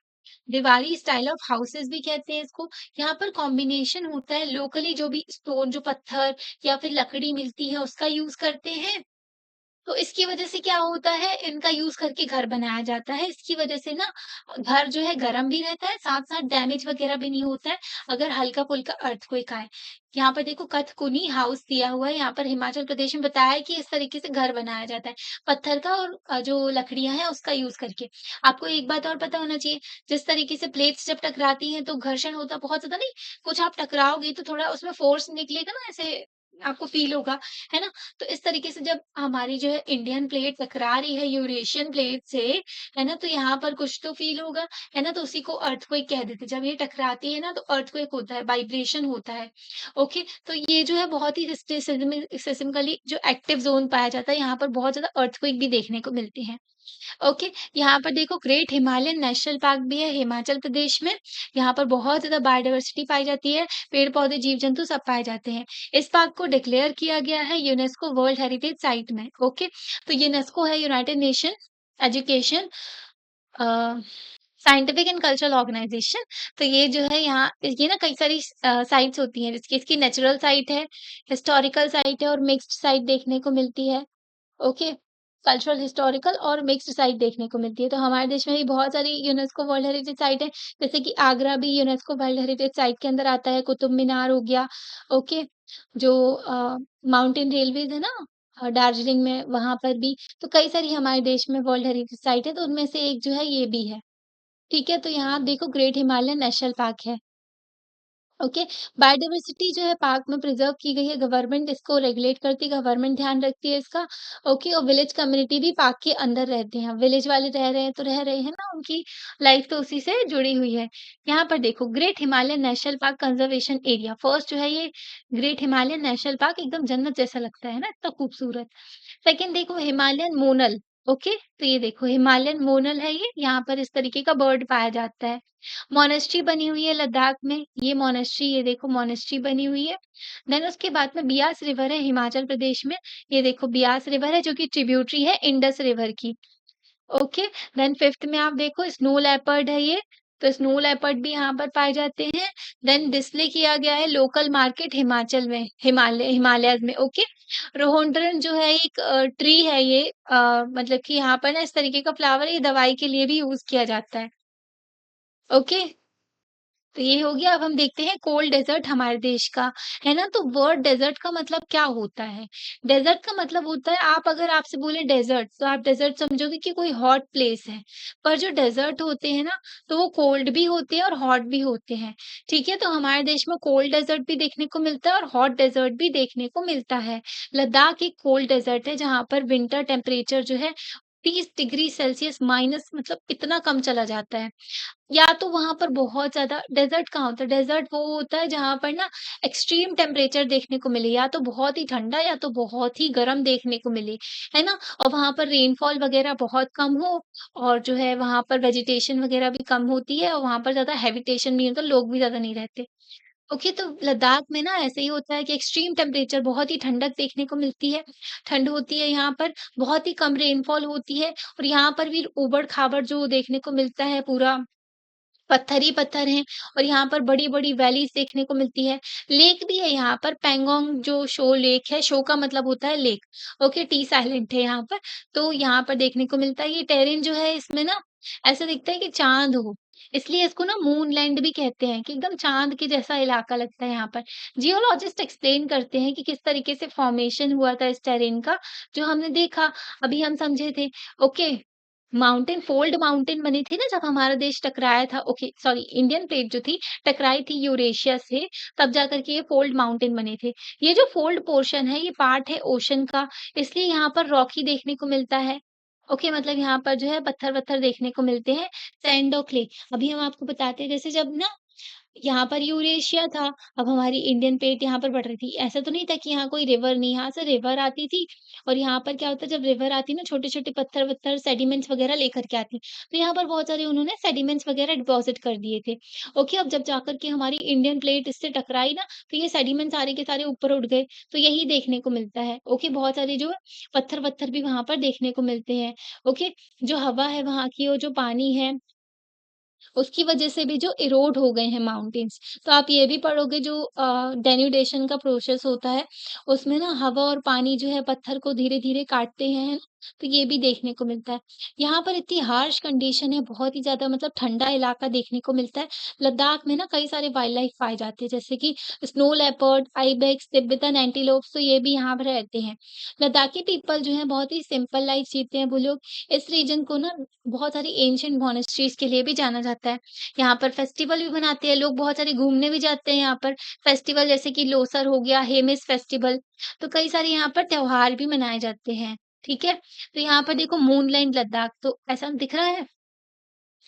दीवारी स्टाइल ऑफ हाउसेस भी कहते हैं इसको। यहाँ पर कॉम्बिनेशन होता है, लोकली जो भी स्टोन जो पत्थर या फिर लकड़ी मिलती है उसका यूज करते हैं। तो इसकी वजह से क्या होता है, इनका यूज़ करके घर बनाया जाता है। इसकी वजह से ना घर जो है गरम भी रहता है, साथ-साथ डैमेज वगैरह भी नहीं होता है, अगर हल्का-फुल्का अर्थक्वेक आए। यहाँ पर देखो कथकुनी हाउस दिया हुआ है, यहाँ पर हिमाचल प्रदेश में बताया है कि इस तरीके से घर बनाया जाता है, पत्थर का और जो लकड़ियाँ हैं उसका यूज़ करके। आपको एक बात और पता होना चाहिए, जिस तरीके से प्लेट्स जब टकराती हैं तो घर्षण होता बहुत ज़्यादा नहीं, कुछ आप टकराओगे तो थोड़ा उसमें फ़ोर्स निकलेगा ना, ऐसे आपको फ़ील होगा, है ना? तो इस तरीके से जब हमारी जो है इंडियन प्लेट टकरा रही है यूरेशियन प्लेट से, है ना? तो यहाँ पर कुछ तो फ़ील होगा, है ना? तो उसी को अर्थक्वेक कह देते हैं। जब ये टकराती है ना तो अर्थक्वेक होता है, वाइब्रेशन होता है। ओके, तो ये जो है बहुत ही सिस्मिकली जो एक्टिव ज़ोन पाया जाता है, यहाँ पर बहुत ज़्यादा अर्थक्वेक भी देखने को मिलते हैं। ओके, यहाँ पर देखो ग्रेट हिमालयन नेशनल पार्क भी है हिमाचल प्रदेश में। यहाँ पर बहुत ज़्यादा बायोडायवर्सिटी पाई जाती है, पेड़-पौधे, जीव-जंतु सब पाए जाते हैं। इस पार्क को डिक्लेयर किया गया है यूनेस्को वर्ल्ड हेरिटेज साइट में, ओके। तो यूनेस्को है United nation education a, scientific and cultural organisation. तो ये जो है यहाँ ये ना कई सारी साइट्स होती हैं, जिसकी इसकी नेचुरल साइट है, हिस्टोरिकल साइट है और मिक्स्ड साइट देखने को मिलती है। ओके, कल्चरल, हिस्टोरिकल और मिक्स्ड साइट देखने को मिलती है। तो हमारे देश में भी बहुत सारी यूनेस्को वर्ल्ड हेरिटेज साइट है, जैसे कि आगरा भी यूनेस्को वर्ल्ड हेरिटेज साइट के अंदर आता है, कुतुब मीनार हो गया, ओके। जो माउंटेन रेलवेज़ है ना दार्जिलिंग में, वहाँ पर भी। तो कई सारी हमारे देश में वर्ल्ड हेरिटेज साइट है, तो उनमें से एक जो है ये भी है। ठीक है, तो यहाँ आप देखो ग्रेट हिमालयन नेशनल पार्क है। ओके। बायोडायवर्सिटी जो है पार्क में प्रिजर्व की गई है, गवर्नमेंट इसको रेगुलेट करती है, गवर्नमेंट ध्यान रखती है इसका। ओके, और विलेज कम्युनिटी भी पार्क के अंदर रहते हैं, विलेज वाले रह रहे हैं तो रह रहे हैं ना, उनकी लाइफ तो उसी से जुड़ी हुई है। यहाँ पर देखो great Himalayan national park conservation area, first जो है ये ग्रेट हिमालयन नेशनल पार्क, एकदम जन्नत जैसा लगता है ना, इतना खूबसूरत। सेकंड देखो हिमालयन मोनल। ओके, तो ये देखो हिमालयन मोनल है ये, यहाँ पर इस तरीके का बर्ड पाया जाता है। मोनेस्ट्री बनी हुई है लद्दाख में, ये मोनेस्ट्री, ये देखो मोनेस्ट्री बनी हुई है। देन उसके बाद में बियास रिवर है हिमाचल प्रदेश में, ये देखो बियास रिवर है जो कि ट्रिब्यूटरी है इंडस रिवर की। ओके, देन फिफ्थ में आप देखो स्नो लेपर्ड है ये, तो स्नो लेपर्ड भी यहाँ पर पाए जाते हैं। देन डिस्प्ले किया गया है लोकल मार्केट हिमाचल में, हिमालयाज़ में। ओके, रोडोडेंड्रन जो है एक ट्री है ये, मतलब कि यहाँ पर ना इस तरीके का फ्लावर ये दवाई के लिए भी यूज़ किया जाता है। ओके। तो ये हो गया। अब हम देखते हैं कोल्ड डेज़र्ट हमारे देश का, है ना? तो वर्ड डेज़र्ट का मतलब क्या होता है? डेज़र्ट का मतलब होता है, आप अगर आपसे बोले डेज़र्ट, तो आप डेज़र्ट समझोगे कि कोई हॉट प्लेस है। पर जो डेज़र्ट होते हैं ना, तो वो कोल्ड भी होते हैं और हॉट भी होते हैं, ठीक है? तो हमारे देश में कोल्ड डेज़र्ट भी देखने को मिलता है और हॉट डेज़र्ट भी देखने को मिलता है। लद्दाख एक कोल्ड डेज़र्ट है, जहाँ पर विंटर टेम्परेचर जो है 30 डिग्री सेल्सियस माइनस, मतलब इतना कम चला जाता है। या तो वहाँ पर बहुत ज़्यादा डेज़र्ट कहाँ होता है? डेज़र्ट वो होता है जहाँ पर ना एक्सट्रीम टेम्परेचर देखने को मिले, या तो बहुत ही ठंडा या तो बहुत ही गर्म देखने को मिले, है ना? और वहाँ पर रेनफॉल वग़ैरह बहुत कम हो, और जो है वहाँ पर वेजिटेशन वग़ैरह भी कम होती है, और वहाँ पर ज़्यादा हैबिटेशन भी होता है, लोग भी ज़्यादा नहीं रहते। ओके, तो लद्दाख में ना ऐसे ही होता है कि एक्सट्रीम टेम्परेचर, बहुत ही ठंडक देखने को मिलती है, ठंड होती है यहाँ पर, बहुत ही कम रेनफॉल होती है, और यहाँ पर भी ऊबड़-खाबड़ जो देखने को मिलता है, पूरा पत्थर ही पत्थर हैं, और यहाँ पर बड़ी-बड़ी वैलीज़ देखने को मिलती है। लेक भी है यहाँ पर, पैंगोंग जो शो लेक है, शो का मतलब होता है लेक, ओके, टी साइलेंट है यहाँ पर, तो यहाँ पर देखने को मिलता है। ये टेरेन जो है इसमें ना ऐसा दिखता है कि चाँद हो, इसलिए इसको ना मूनलैंड भी कहते हैं, कि एकदम चाँद के जैसा इलाका लगता है यहाँ पर। जियोलॉजिस्ट एक्सप्लेन करते हैं कि किस तरीके से फॉर्मेशन हुआ था इस टेरेन का, जो हमने देखा, अभी हम समझे थे। ओके, माउंटेन फोल्ड माउंटेन बनी थी ना जब हमारा देश टकराया था, ओके सॉरी, इंडियन प्लेट जो थी टकराई थी यूरेशिया से, तब जाकर के ये फोल्ड माउंटेन बने थे। ये जो फोल्ड पोर्शन है ये पार्ट है ओशन का, इसलिए यहाँ पर रॉकी देखने को मिलता है। ओके, मतलब यहाँ पर जो है पत्थर-वत्थर देखने को मिलते हैं, सैंड और क्ले। अभी हम आपको बताते हैं, जैसे जब ना यहाँ पर यूरेशिया था, अब हमारी इंडियन प्लेट यहाँ पर बढ़ रही थी। ऐसा तो नहीं था कि यहाँ कोई रिवर नहीं, यहाँ से रिवर आती थी, और यहाँ पर क्या होता है, जब रिवर आती ना, छोटे-छोटे पत्थर-वत्थर सेडिमेंट्स वगैरह लेकर के आती। तो यहाँ पर बहुत सारे उन्होंने सेडिमेंट्स वगैरह डिपॉज़िट कर दिए थे। ओके, अब जब जाकर के हमारी इंडियन प्लेट इससे टकराई ना, तो ये सेडिमेंट सारे के सारे ऊपर उठ गए, तो यही देखने को मिलता है। ओके, बहुत सारे जो पत्थर-वत्थर भी वहाँ पर देखने को मिलते हैं। ओके, जो हवा है वहाँ की और जो पानी है, उसकी वजह से भी जो इरोड हो गए हैं माउंटेन्स। तो आप ये भी पढ़ोगे, जो डेनुडेशन का प्रोसेस होता है, उसमें ना हवा और पानी जो है पत्थर को धीरे-धीरे काटते हैं, है ना? तो ये भी देखने को मिलता है। यहाँ पर इतनी हार्श कंडीशन है, बहुत ही ज़्यादा मतलब ठंडा इलाका देखने को मिलता है। लद्दाख में ना कई सारे वाइल्ड लाइफ पाए जाते हैं, जैसे कि snow leopard, ibex, Tibetan antelopes, तो ये भी यहाँ पर रहते हैं। लद्दाखी पीपल जो है बहुत ही सिंपल लाइफ जीते हैं वो लोग। इस रीजन को ना बहुत सारी एंशिएंट मोनास्ट्रीज़ के लिए भी जाना जाता है। यहाँ पर फेस्टिवल भी मनाते हैं लोग, बहुत सारे घूमने भी जाते हैं यहाँ पर। फेस्टिवल जैसे कि लोसर हो गया, हेमिस फेस्टिवल, तो कई सारे यहाँ पर त्योहार भी मनाए जाते हैं, ठीक है? तो यहाँ पर देखो मूनलाइट लद्दाख, तो ऐसा दिख रहा है?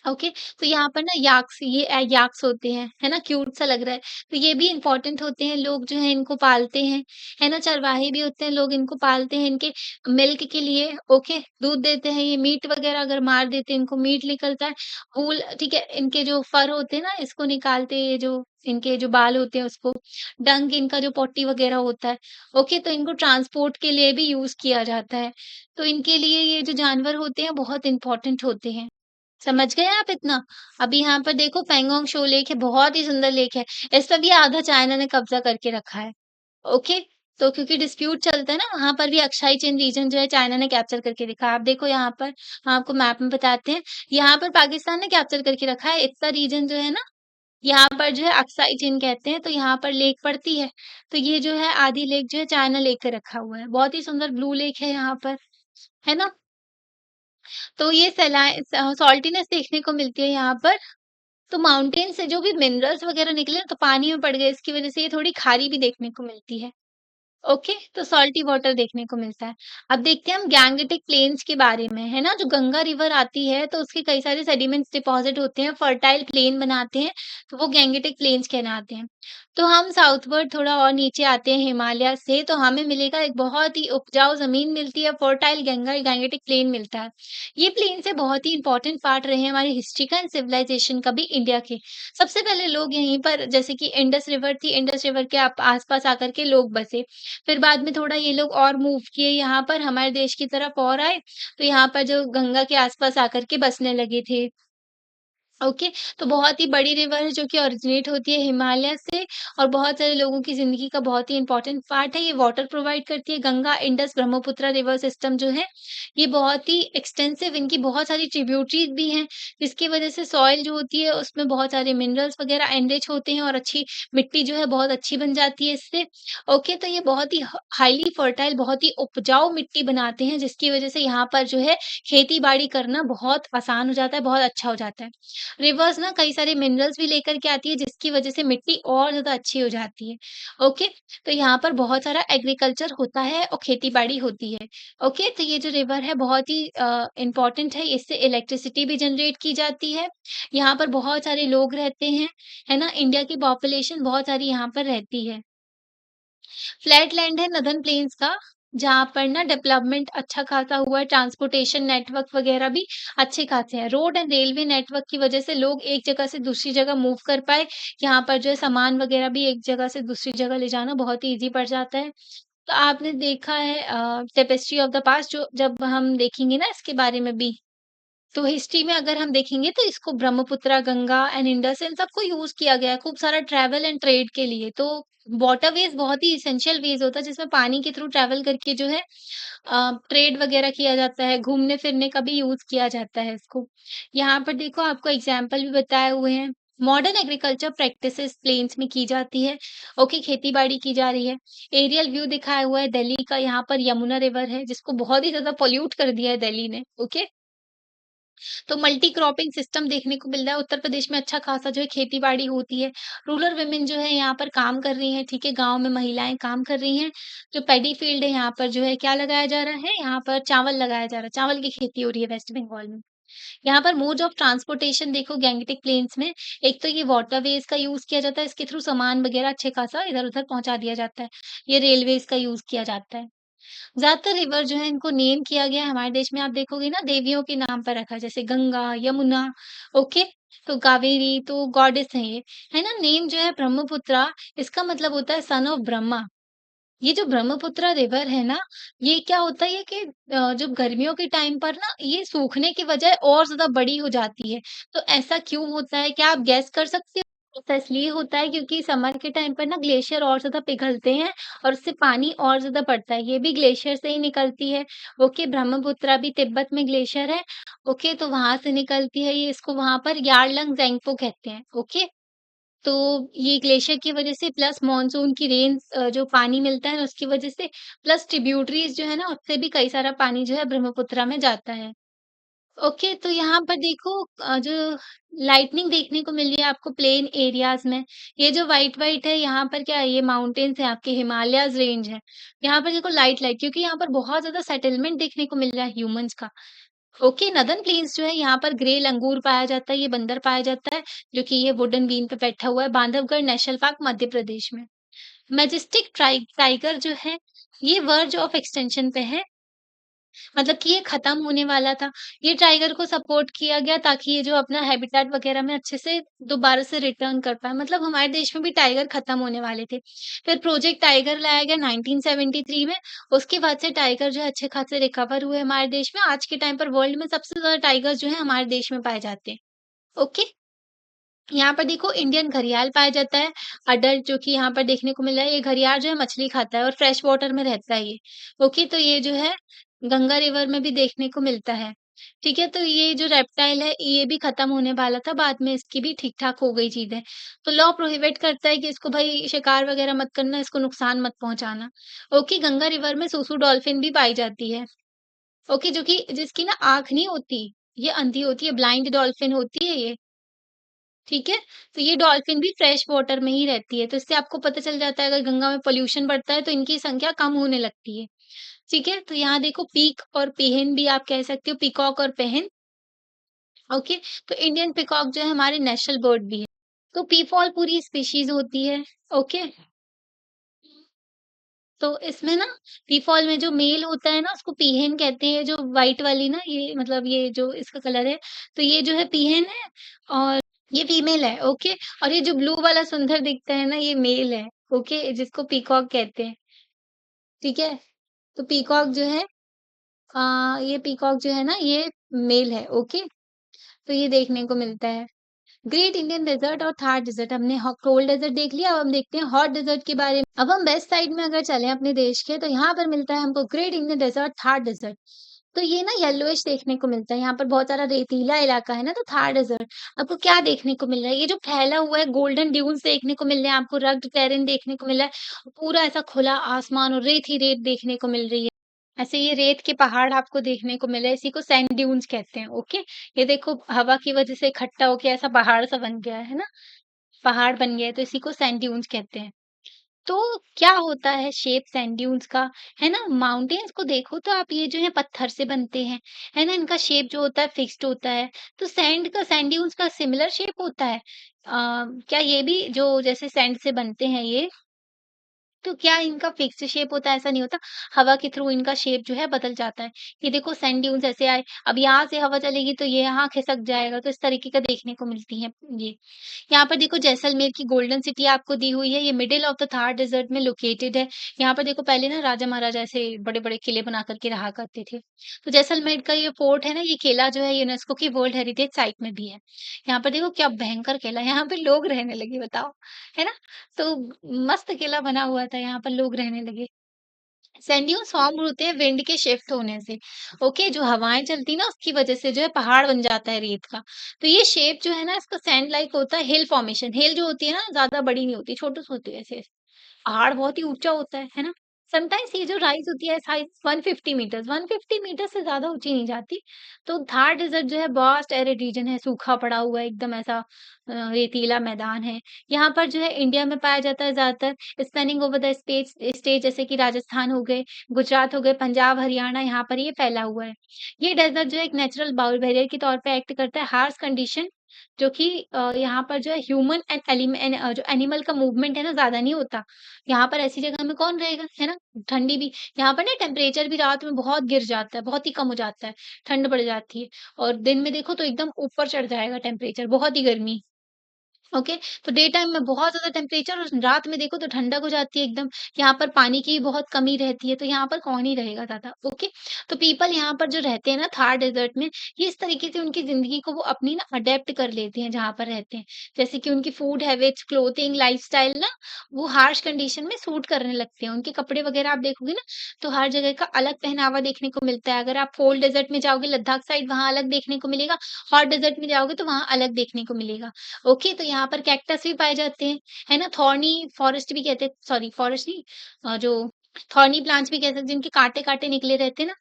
ओके, तो यहाँ पर ना याक्स, ये याक्स होते हैं, है ना? क्यूट सा लग रहा है। तो ये भी इम्पोर्टेंट होते हैं, लोग जो है इनको पालते हैं, है ना? चरवाहे भी होते हैं, लोग इनको पालते हैं इनके मिल्क के लिए, ओके? दूध देते हैं, ये मीट वगैरह अगर मार देते हैं, इनको मीट निकलता है। वूल, ठीक है, इनके जो फर होते हैं ना, इसको निकालते हैं, ये जो इनके जो बाल होते हैं उसको, डंग इनका जो पॉटी वगैरह होता है, ओके? तो इनको ट्रांसपोर्ट के लिए भी यूज़ किया जाता है। तो इनके लिए ये जो जानवर होते हैं बहुत इम्पोर्टेंट होते हैं। समझ गए आप इतना? अभी यहाँ पर देखो पेंगोंग शो लेक है, बहुत ही सुंदर लेक है। इस पे भी आधा चाइना ने कब्ज़ा करके रखा है। ओके? तो क्योंकि डिस्प्यूट चलता है ना, वहाँ पर भी अक्साई चीन रीजन जो है चाइना ने कैप्चर करके रखा है। आप देखो यहाँ पर, हम आपको मैप में बताते हैं। यहाँ पर पाकिस्तान ने कैप्चर करके रखा है, इतना रीजन जो है ना, यहाँ पर जो है अक्साई चीन कहते हैं, तो यहाँ पर लेक पड़ती है। तो ये जो है आधी लेक जो है चाइना लेके रखा हुआ है। बहुत ही सुंदर ब्लू लेक है यहाँ पर, है ना? तो ये सॉल्टीनेस देखने को मिलती है यहाँ पर। तो माउंटेन से जो भी मिनरल्स वगैरह निकले तो पानी में पड़ गए, इसकी वज़ह से ये थोड़ी खारी भी देखने को मिलती है। ओके, तो सॉल्टी वाटर देखने को मिलता है। अब देखते हैं हम गैंगेटिक प्लेन्स के बारे में, है ना? जो गंगा रिवर आती है, तो उसके कई सारे सेडिमेंट्स डिपॉज़िट होते हैं, फर्टाइल प्लेन बनाते हैं, तो वो गैंगेटिक प्लेन्स कहलाते हैं। तो हम साउथवर्ड थोड़ा और नीचे आते हैं हिमालय से, तो हमें मिलेगा एक बहुत ही उपजाऊ ज़मीन मिलती है, फर्टाइल गैंगेटिक प्लेन मिलता है। ये प्लेन्स है बहुत ही इम्पोर्टेंट पार्ट रहे हैं हमारी हिस्ट्री का एंड सिविलाइज़ेशन का भी इंडिया के। सबसे पहले लोग यहीं पर जैसे कि इंडस रिवर थी, इंडस रिवर के आप आस-पास आकर के लोग बसे। फिर बाद में थोड़ा ये लोग और मूव किए यहाँ पर हमारे देश की तरफ और आए, तो यहाँ पर जो गंगा के आस-पास आकर के बसने लगे थे। ओके, तो बहुत ही बड़ी रिवर है जो कि ओरिजिनेट होती है हिमालय से और बहुत सारे लोगों की ज़िंदगी का बहुत ही इम्पोर्टेंट पार्ट है। ये वाटर प्रोवाइड करती है। Ganga, Indus, Brahmaputra river system जो है, ये बहुत ही एक्सटेंसिव इनकी बहुत सारी ट्रिब्यूटरीज़ भी हैं, जिसकी वज़ह से सॉइल जो होती है उसमें बहुत सारे मिनरल्स वग़ैरह एनरिच होते हैं और अच्छी मिट्टी जो है बहुत अच्छी बन जाती है इससे। ओके, तो ये बहुत ही हाइली फर्टाइल बहुत ही उपजाऊ मिट्टी बनाते हैं, जिसकी वज़ह से यहाँ पर जो है खेती-बाड़ी करना बहुत आसान हो जाता है, बहुत अच्छा हो जाता है। रिवर्स ना कई सारे मिनरल्स भी लेकर के आती है जिसकी वजह से मिट्टी और ज़्यादा अच्छी हो जाती है। ओके, तो यहाँ पर बहुत सारा एग्रीकल्चर होता है और खेती-बाड़ी होती है। ओके, तो ये जो रिवर है बहुत ही इम्पोर्टेंट है, इससे इलेक्ट्रिसिटी भी जनरेट की जाती है। यहाँ पर बहुत सारे लोग रहते हैं, है ना? इंडिया की पॉपुलेशन बहुत सारी यहाँ पर रहती है। फ्लैट लैंड है नदर्न प्लेन्स का, जहाँ पर ना डेवलपमेंट अच्छा खासा हुआ है, ट्रांसपोर्टेशन नेटवर्क वगैरह भी अच्छे खासे हैं। रोड एंड रेलवे नेटवर्क की वजह से लोग एक जगह से दूसरी जगह मूव कर पाए। यहाँ पर जो है सामान वगैरह भी एक जगह से दूसरी जगह ले जाना बहुत ही ईज़ी पड़ जाता है। तो आपने देखा है टेपेस्ट्री ऑफ द पास्ट जो जब हम देखेंगे ना इसके बारे में भी तो हिस्ट्री में अगर हम देखेंगे तो इसको ब्रह्मपुत्र, गंगा एंड इंडस इन सबको यूज़ किया गया है खूब सारा ट्रैवल एंड ट्रेड के लिए। तो वाटरवेज़ बहुत ही एसेंशियल वेज़ होता है जिसमें पानी के थ्रू ट्रैवल करके जो है ट्रेड वगैरह किया जाता है, घूमने-फिरने का भी यूज़ किया जाता है इसको। यहाँ पर देखो आपको एग्ज़ाम्पल भी बताए हुए हैं। मॉडर्न एग्रीकल्चर प्रैक्टिसेज़ प्लेन्स में की जाती है। ओके, खेती-बाड़ी की जा रही है। एरियल व्यू दिखाया हुआ है दिल्ली का, यहाँ पर यमुना रिवर है जिसको बहुत ही ज़्यादा पॉल्यूट कर दिया है दिल्ली ने। ओके। तो मल्टी क्रॉपिंग सिस्टम देखने को मिल रहा है। उत्तर प्रदेश में अच्छा खासा जो है खेती-बाड़ी होती है। रूरल वुमेन जो है यहाँ पर काम कर रही हैं, ठीक है? गाँव में महिलाएँ काम कर रही हैं। जो पैडी फील्ड है यहाँ पर जो है क्या लगाया जा रहा है? यहाँ पर चावल लगाया जा रहा है। चावल की खेती हो रही है वेस्ट बंगाल में। यहाँ पर मोड ऑफ ट्रांसपोर्टेशन देखो गैंगेटिक प्लेन्स में, एक तो ये वाटरवेज़ का यूज़ किया जाता है, इसके थ्रू सामान वगैरह अच्छे खासा इधर-उधर पहुँचा दिया जाता है। ये रेलवेज़ का यूज़ किया जाता है। ज़्यादातर रिवर जो है इनको नेम किया गया है हमारे देश में आप देखोगे ना देवियों के नाम पर रखा है जैसे गंगा, यमुना, ओके? तो कावेरी तो गॉडेस हैं ये, है ना? नेम जो है ब्रह्मपुत्रा इसका मतलब होता है सन ऑफ ब्रह्मा। ये जो ब्रह्मपुत्र रिवर है ना, ये क्या होता है ये कि जब गर्मियों के टाइम पर ना ये सूखने की बजाय और ज़्यादा बड़ी हो जाती है। तो ऐसा क्यों होता है? क्या आप गेस कर सकते हो? ऐसा इसलिए होता है क्योंकि समर के टाइम पर ना ग्लेशियर और ज़्यादा पिघलते हैं और उससे पानी और ज़्यादा बढ़ता है। ये भी ग्लेशियर से ही निकलती है। ओके, ब्रह्मपुत्र भी तिब्बत में ग्लेशियर है। ओके, तो वहाँ से निकलती है ये इसको वहाँ पर यारलंग ज़ेंगपो कहते हैं। ओके। तो ये ग्लेशियर की वज़ह से प्लस मानसून की रेन्स जो पानी मिलता है ना उसकी वज़ह से प्लस ट्रिब्यूटरीज़ जो है ना उससे भी कई सारा पानी जो है ब्रह्मपुत्र में जाता है। ओके, तो यहाँ पर देखो जो लाइटनिंग देखने को मिल रही है आपको प्लेन एरियाज़ में। ये जो व्हाइट-व्हाइट है यहाँ पर क्या है ये माउंटेन्स हैं आपके हिमालयाज़ रेंज है। यहाँ पर देखो लाइट-लाइट क्योंकि यहाँ पर बहुत ज़्यादा सेटलमेंट देखने को मिल रहा है ह्यूमन्स का। ओके, नदर्न प्लेन्स जो है यहाँ पर ग्रे लंगूर पाया जाता है, ये बंदर पाया जाता है, जो कि ये वुडन बीन पे बैठा हुआ है, बांधवगढ़ नेशनल पार्क मध्य प्रदेश में। मैजेस्टिक टाइगर जो है, ये वर्ज ऑफ एक्सटिंक्शन पे है, मतलब कि ये खत्म होने वाला था। ये टाइगर को सपोर्ट किया गया ताकि ये जो अपना हैबिटेट वगैरह में अच्छे से दोबारा से रिटर्न कर पाए, मतलब हमारे देश में भी टाइगर खत्म होने वाले थे। फिर प्रोजेक्ट टाइगर लाया गया 1973 में, उसके बाद से टाइगर जो है अच्छे खासे रिकवर हुए हमारे देश में। आज के टाइम पर वर्ल्ड में सबसे ज़्यादा टाइगर्स जो हैं हमारे देश में पाए जाते हैं। ओके? यहाँ पर देखो इंडियन घड़ियाल पाया जाता है, अडल्ट जो कि यहाँ पर देखने को मिल रहा है, ये घड़ियाल जो है मछली खाता है और फ्रेश वाटर में रहता है ये। ओके, तो ये जो है गंगा रिवर में भी देखने को मिलता है। ठीक है, तो ये जो रेप्टाइल है ये भी खत्म होने वाला था, बाद में इसकी भी ठीक-ठाक हो गई चीज़ें। तो लॉ प्रोहिबिट करता है कि इसको भई शिकार वगैरह मत करना, इसको नुकसान मत पहुँचाना। ओके, गंगा रिवर में सूसू डॉल्फिन भी पाई जाती है। ओके, जो कि जिसकी ना आँख नहीं होती, ये अंधी होती है, ब्लाइंड डॉल्फिन होती है ये। ठीक है? तो ये डॉल्फिन भी फ्रेश वाटर में ही रहती है, तो इससे आपको पता चल जाता है अगर गंगा में पॉल्यूशन बढ़ता है तो इनकी संख्या कम होने लगती है। ठीक है? तो यहाँ देखो पीक और पेहेन भी आप कह सकते हो, पीकॉक और पेहेन, ओके? तो इंडियन पीकॉक जो है हमारे नेशनल बर्ड भी है। तो पीफॉल पूरी स्पीशीज़ होती है, ओके? तो इसमें ना पीफॉल में जो मेल होता है ना उसको पीहेन कहते हैं, जो व्हाइट वाली ना ये मतलब ये जो इसका कलर है, तो ये जो है पीहेन है और ये फीमेल है, ओके? और ये जो ब्लू वाला सुंदर दिखता है ना ये मेल है, ओके? जिसको पीकॉक कहते हैं, ठीक है? तो पीकॉक जो है ये पीकॉक जो है ना ये मेल है, ओके? तो ये देखने को मिलता है। ग्रेट इंडियन डेज़र्ट और थार डेज़र्ट हमने कोल्ड डेज़र्ट देख लिया, अब हम देखते हैं हॉट डेज़र्ट के बारे में। अब हम वेस्ट साइड में अगर चलें अपने देश के, तो यहाँ पर मिलता है हमको great Indian desert, Thar desert. तो ये ना येलोइश देखने को मिलता है, यहाँ पर बहुत सारा रेतीला इलाका है ना, तो थार डेज़र्ट। आपको क्या देखने को मिल रहा है? ये जो फैला हुआ है गोल्डन ड्यून्स देखने को मिल रहे हैं, आपको रग्ड टेरेन देखने को मिल रहा है, पूरा ऐसा खुला आसमान और रेत ही रेत देखने को मिल रही है। ऐसे ये रेत के पहाड़ आपको देखने को मिले, इसी को सैंड ड्यून्स कहते हैं, ओके? ये देखो हवा की वजह से इकट्ठा होके ऐसा पहाड़ सा बन गया है ना? पहाड़ बन गया है तो इसी को सैंड ड्यून्स कहते हैं। तो क्या होता है शेप सैंड ड्यून्स का, है ना? माउंटेन्स को देखो तो आप ये जो है पत्थर से बनते हैं, है ना? इनका शेप जो होता है फिक्स्ड होता है। तो सैंड ड्यून्स का सिमिलर शेप होता है। क्या ये भी जो जैसे सैंड से बनते हैं ये तो क्या इनका फिक्स्ड शेप होता है? ऐसा नहीं होता। हवा के थ्रू इनका शेप जो है बदल जाता है। ये देखो सैंड ड्यून्स ऐसे आए, अब यहाँ से हवा चलेगी तो ये यहाँ खिसक जाएगा, तो इस तरीके का देखने को मिलती हैं ये। यहाँ पर देखो जैसलमेर की गोल्डन सिटी आपको दी हुई है, ये middle of the Thar desert में लोकेटेड है। यहाँ पर देखो पहले ना राजा-महाराजा ऐसे बड़े-बड़े किले बना कर के रहा करते थे। तो जैसलमेर का ये फोर्ट है ना, ये किला जो है यूनेस्को की वर्ल्ड हेरिटेज साइट में भी है। यहाँ पर देखो क्या भयंकर किला है, यहाँ पे लोग रहने लगे बताओ, है ना? तो मस्त किला बना हुआ था, यहाँ पर लोग रहने लगे। सैंड ड्यून्स फॉर्म होते हैं विंड के शिफ्ट होने से। ओके, जो हवाएँ चलती ना उसकी वज़ह से जो है पहाड़ बन जाता है रेत का। तो ये शेप जो है ना इसका सैंड लाइक होता है हिल फॉर्मेशन। हिल जो होती है ना ज़्यादा बड़ी नहीं होती, छोटी सी होती है ऐसे। पहाड़ बहुत ही ऊँचा होता है ना? समटाइम्स ये जो राइज़ होती है हाइट 150 मीटर्स, 150 मीटर से ज़्यादा ऊँची नहीं जाती। तो थार डेज़र्ट जो है वास्ट एरिड रीजन है, सूखा पड़ा हुआ है एकदम ऐसा रेतीला मैदान है। यहाँ पर जो है इंडिया में पाया जाता है ज़्यादातर spanning over the states state जैसे कि राजस्थान हो गए, गुजरात हो गए, पंजाब, हरियाणा यहाँ पर ये फैला हुआ है। ये डेज़र्ट जो है एक नेचुरल बाउल बैरियर के तौर पे एक्ट करता है, हार्श कंडीशन जो कि यहाँ पर जो है ह्यूमन एंड जो एनिमल का मूवमेंट है ना ज़्यादा नहीं होता। यहाँ पर ऐसी जगह में कौन रहेगा, है ना? ठंडी भी यहाँ पर ना टेम्परेचर भी रात में बहुत गिर जाता है, बहुत ही कम हो जाता है, ठंड बढ़ जाती है और दिन में देखो तो एकदम ऊपर चढ़ जाएगा टेम्परेचर, बहुत ही गर्मी। ओके, तो डे टाइम में बहुत ज़्यादा टेम्परेचर और रात में देखो तो ठंडक हो जाती है एकदम। यहाँ पर पानी की भी बहुत कमी रहती है, तो यहाँ पर कौन ही रहेगा ज़्यादा, ओके। तो पीपल यहाँ पर जो रहते हैं ना थार डेज़र्ट में, ये इस तरीके से उनकी ज़िंदगी को वो अपनी ना अडैप्ट कर लेते हैं जहाँ पर रहते हैं। जैसे कि उनकी फूड हैबिट्स, क्लोथिंग, लाइफ़स्टाइल ना वो हार्श कंडीशन में सूट करने लगते हैं। उनके कपड़े वगैरह आप देखोगे ना, तो हर जगह का अलग पहनावा देखने को मिलता है। अगर आप कोल्ड डेज़र्ट में जाओगे लद्दाख साइड वहाँ अलग देखने को मिलेगा, हॉट डेज़र्ट में जाओगे तो वहाँ अलग देखने को मिलेगा। ओके, तो यहाँ पर कैक्टस भी पाए जाते हैं, है ना? थॉर्नी फॉरेस्ट भी कहते हैं सॉरी फॉरेस्ट नहीं जो थॉर्नी प्लांट्स भी कह सकते हैं जिनके काँटे-काँटे निकले रहते हैं ना,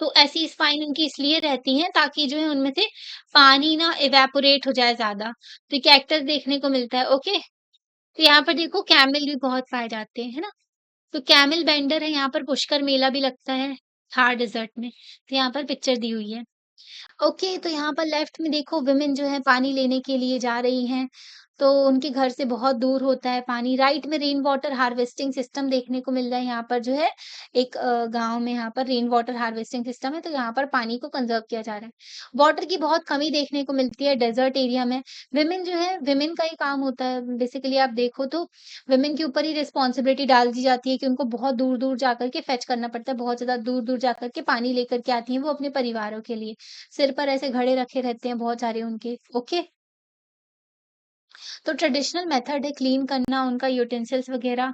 तो ऐसी स्पाइन उनकी इसलिए रहती हैं ताकि जो है उनमें से पानी ना इवेपोरेट हो जाए ज़्यादा, तो कैक्टस देखने को मिलता है, ओके? तो यहाँ पर देखो कैमल भी बहुत पाए जाते हैं, है ना? तो कैमल वेंडर है, यहाँ पर पुष्कर मेला भी लगता है, थार डेज़र्ट में, तो यहाँ पर पिक्चर दी हुई है। ओके, तो यहाँ पर लेफ्ट में देखो वुमेन जो है पानी लेने के लिए जा रही हैं, तो उनके घर से बहुत दूर होता है पानी। राइट में रेन वाटर हार्वेस्टिंग सिस्टम देखने को मिल रहा है यहाँ पर जो है एक गाँव में यहाँ पर रेन वाटर हार्वेस्टिंग सिस्टम है, तो यहाँ पर पानी को कंज़र्व किया जा रहा है। वाटर की बहुत कमी देखने को मिलती है डेज़र्ट एरिया में। वुमेन जो है वुमेन का ही काम होता है बेसिकली आप देखो तो वुमेन के ऊपर ही रिस्पॉन्सिबिलिटी डाल दी जाती है कि उनको बहुत दूर-दूर जाकर के फेच करना पड़ता है, बहुत ज़्यादा दूर-दूर जाकर के पानी लेकर के आती हैं वो अपने परिवारों के लिए। सिर पर ऐसे घड़े रखे रहते हैं बहुत सारे उनके, ओके। तो ट्रेडिशनल मेथड है क्लीन करना उनका यूटेंसिल्स वगैरह,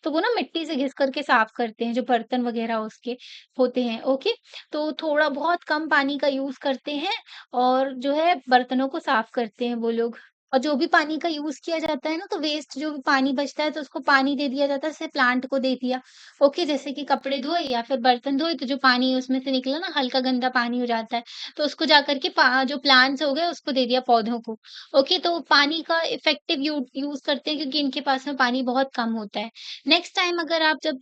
तो वो ना मिट्टी से घिस करके साफ करते हैं, जो बर्तन वगैरह उसके होते हैं, ओके। तो थोड़ा बहुत कम पानी का यूज़ करते हैं और जो है बर्तनों को साफ करते हैं वो लोग, और जो भी पानी का यूज़ किया जाता है ना, तो वेस्ट जो भी पानी बचता है तो उसको पानी दे दिया जाता है, जैसे प्लांट को दे दिया। ओके, जैसे कि कपड़े धोए या फिर बर्तन धोए तो जो पानी उसमें से निकला ना, हल्का गंदा पानी हो जाता है, तो उसको जाकर के पा जो प्लांट्स हो गए उसको दे दिया पौधों को। ओके, तो पानी का इफेक्टिव यूज़ करते हैं क्योंकि इनके पास में पानी बहुत कम होता है। नेक्स्ट टाइम अगर आप जब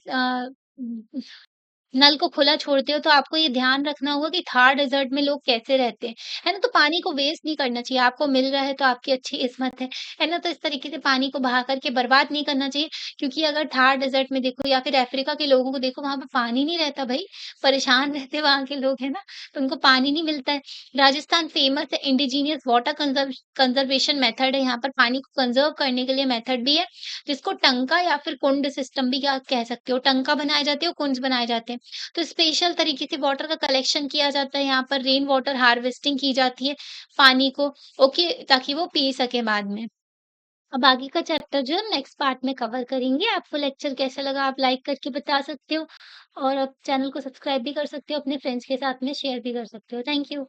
नल को खुला छोड़ते हो तो आपको ये ध्यान रखना होगा कि थार डेज़र्ट में लोग कैसे रहते हैं, है ना? तो पानी को वेस्ट नहीं करना चाहिए, आपको मिल रहा है तो आपकी अच्छी किस्मत है ना? तो इस तरीके से पानी को बहा कर के बर्बाद नहीं करना चाहिए क्योंकि अगर थार डेज़र्ट में देखो या फिर अफ्रीका के लोगों को देखो वहाँ पे पानी नहीं रहता भई, परेशान रहते हैं वहाँ के लोग, है ना? तो उनको पानी नहीं मिलता है। राजस्थान फ़ेमस है इंडिजीनियस वाटर कंज़र्वेशन मेथड है, यहाँ पर पानी को कंज़र्व करने के लिए मेथड भी है, जिसको टंका या फिर कुंड सिस्टम भी क्या कह सकते हो, टंका बनाए जाते हैं और कुंज बनाए जाते हैं। तो स्पेशल तरीके से वाटर का कलेक्शन किया जाता है, यहाँ पर रेन वाटर हार्वेस्टिंग की जाती है, पानी को ओके ताकि वो पी सकें बाद में। अब आगे का चैप्टर जो है नेक्स्ट पार्ट में कवर करेंगे। आपको लेक्चर कैसा लगा आप लाइक करके बता सकते हो और आप चैनल को सब्सक्राइब भी कर सकते हो, अपने फ्रेंड्स के साथ में शेयर भी कर सकते हो। Thank you.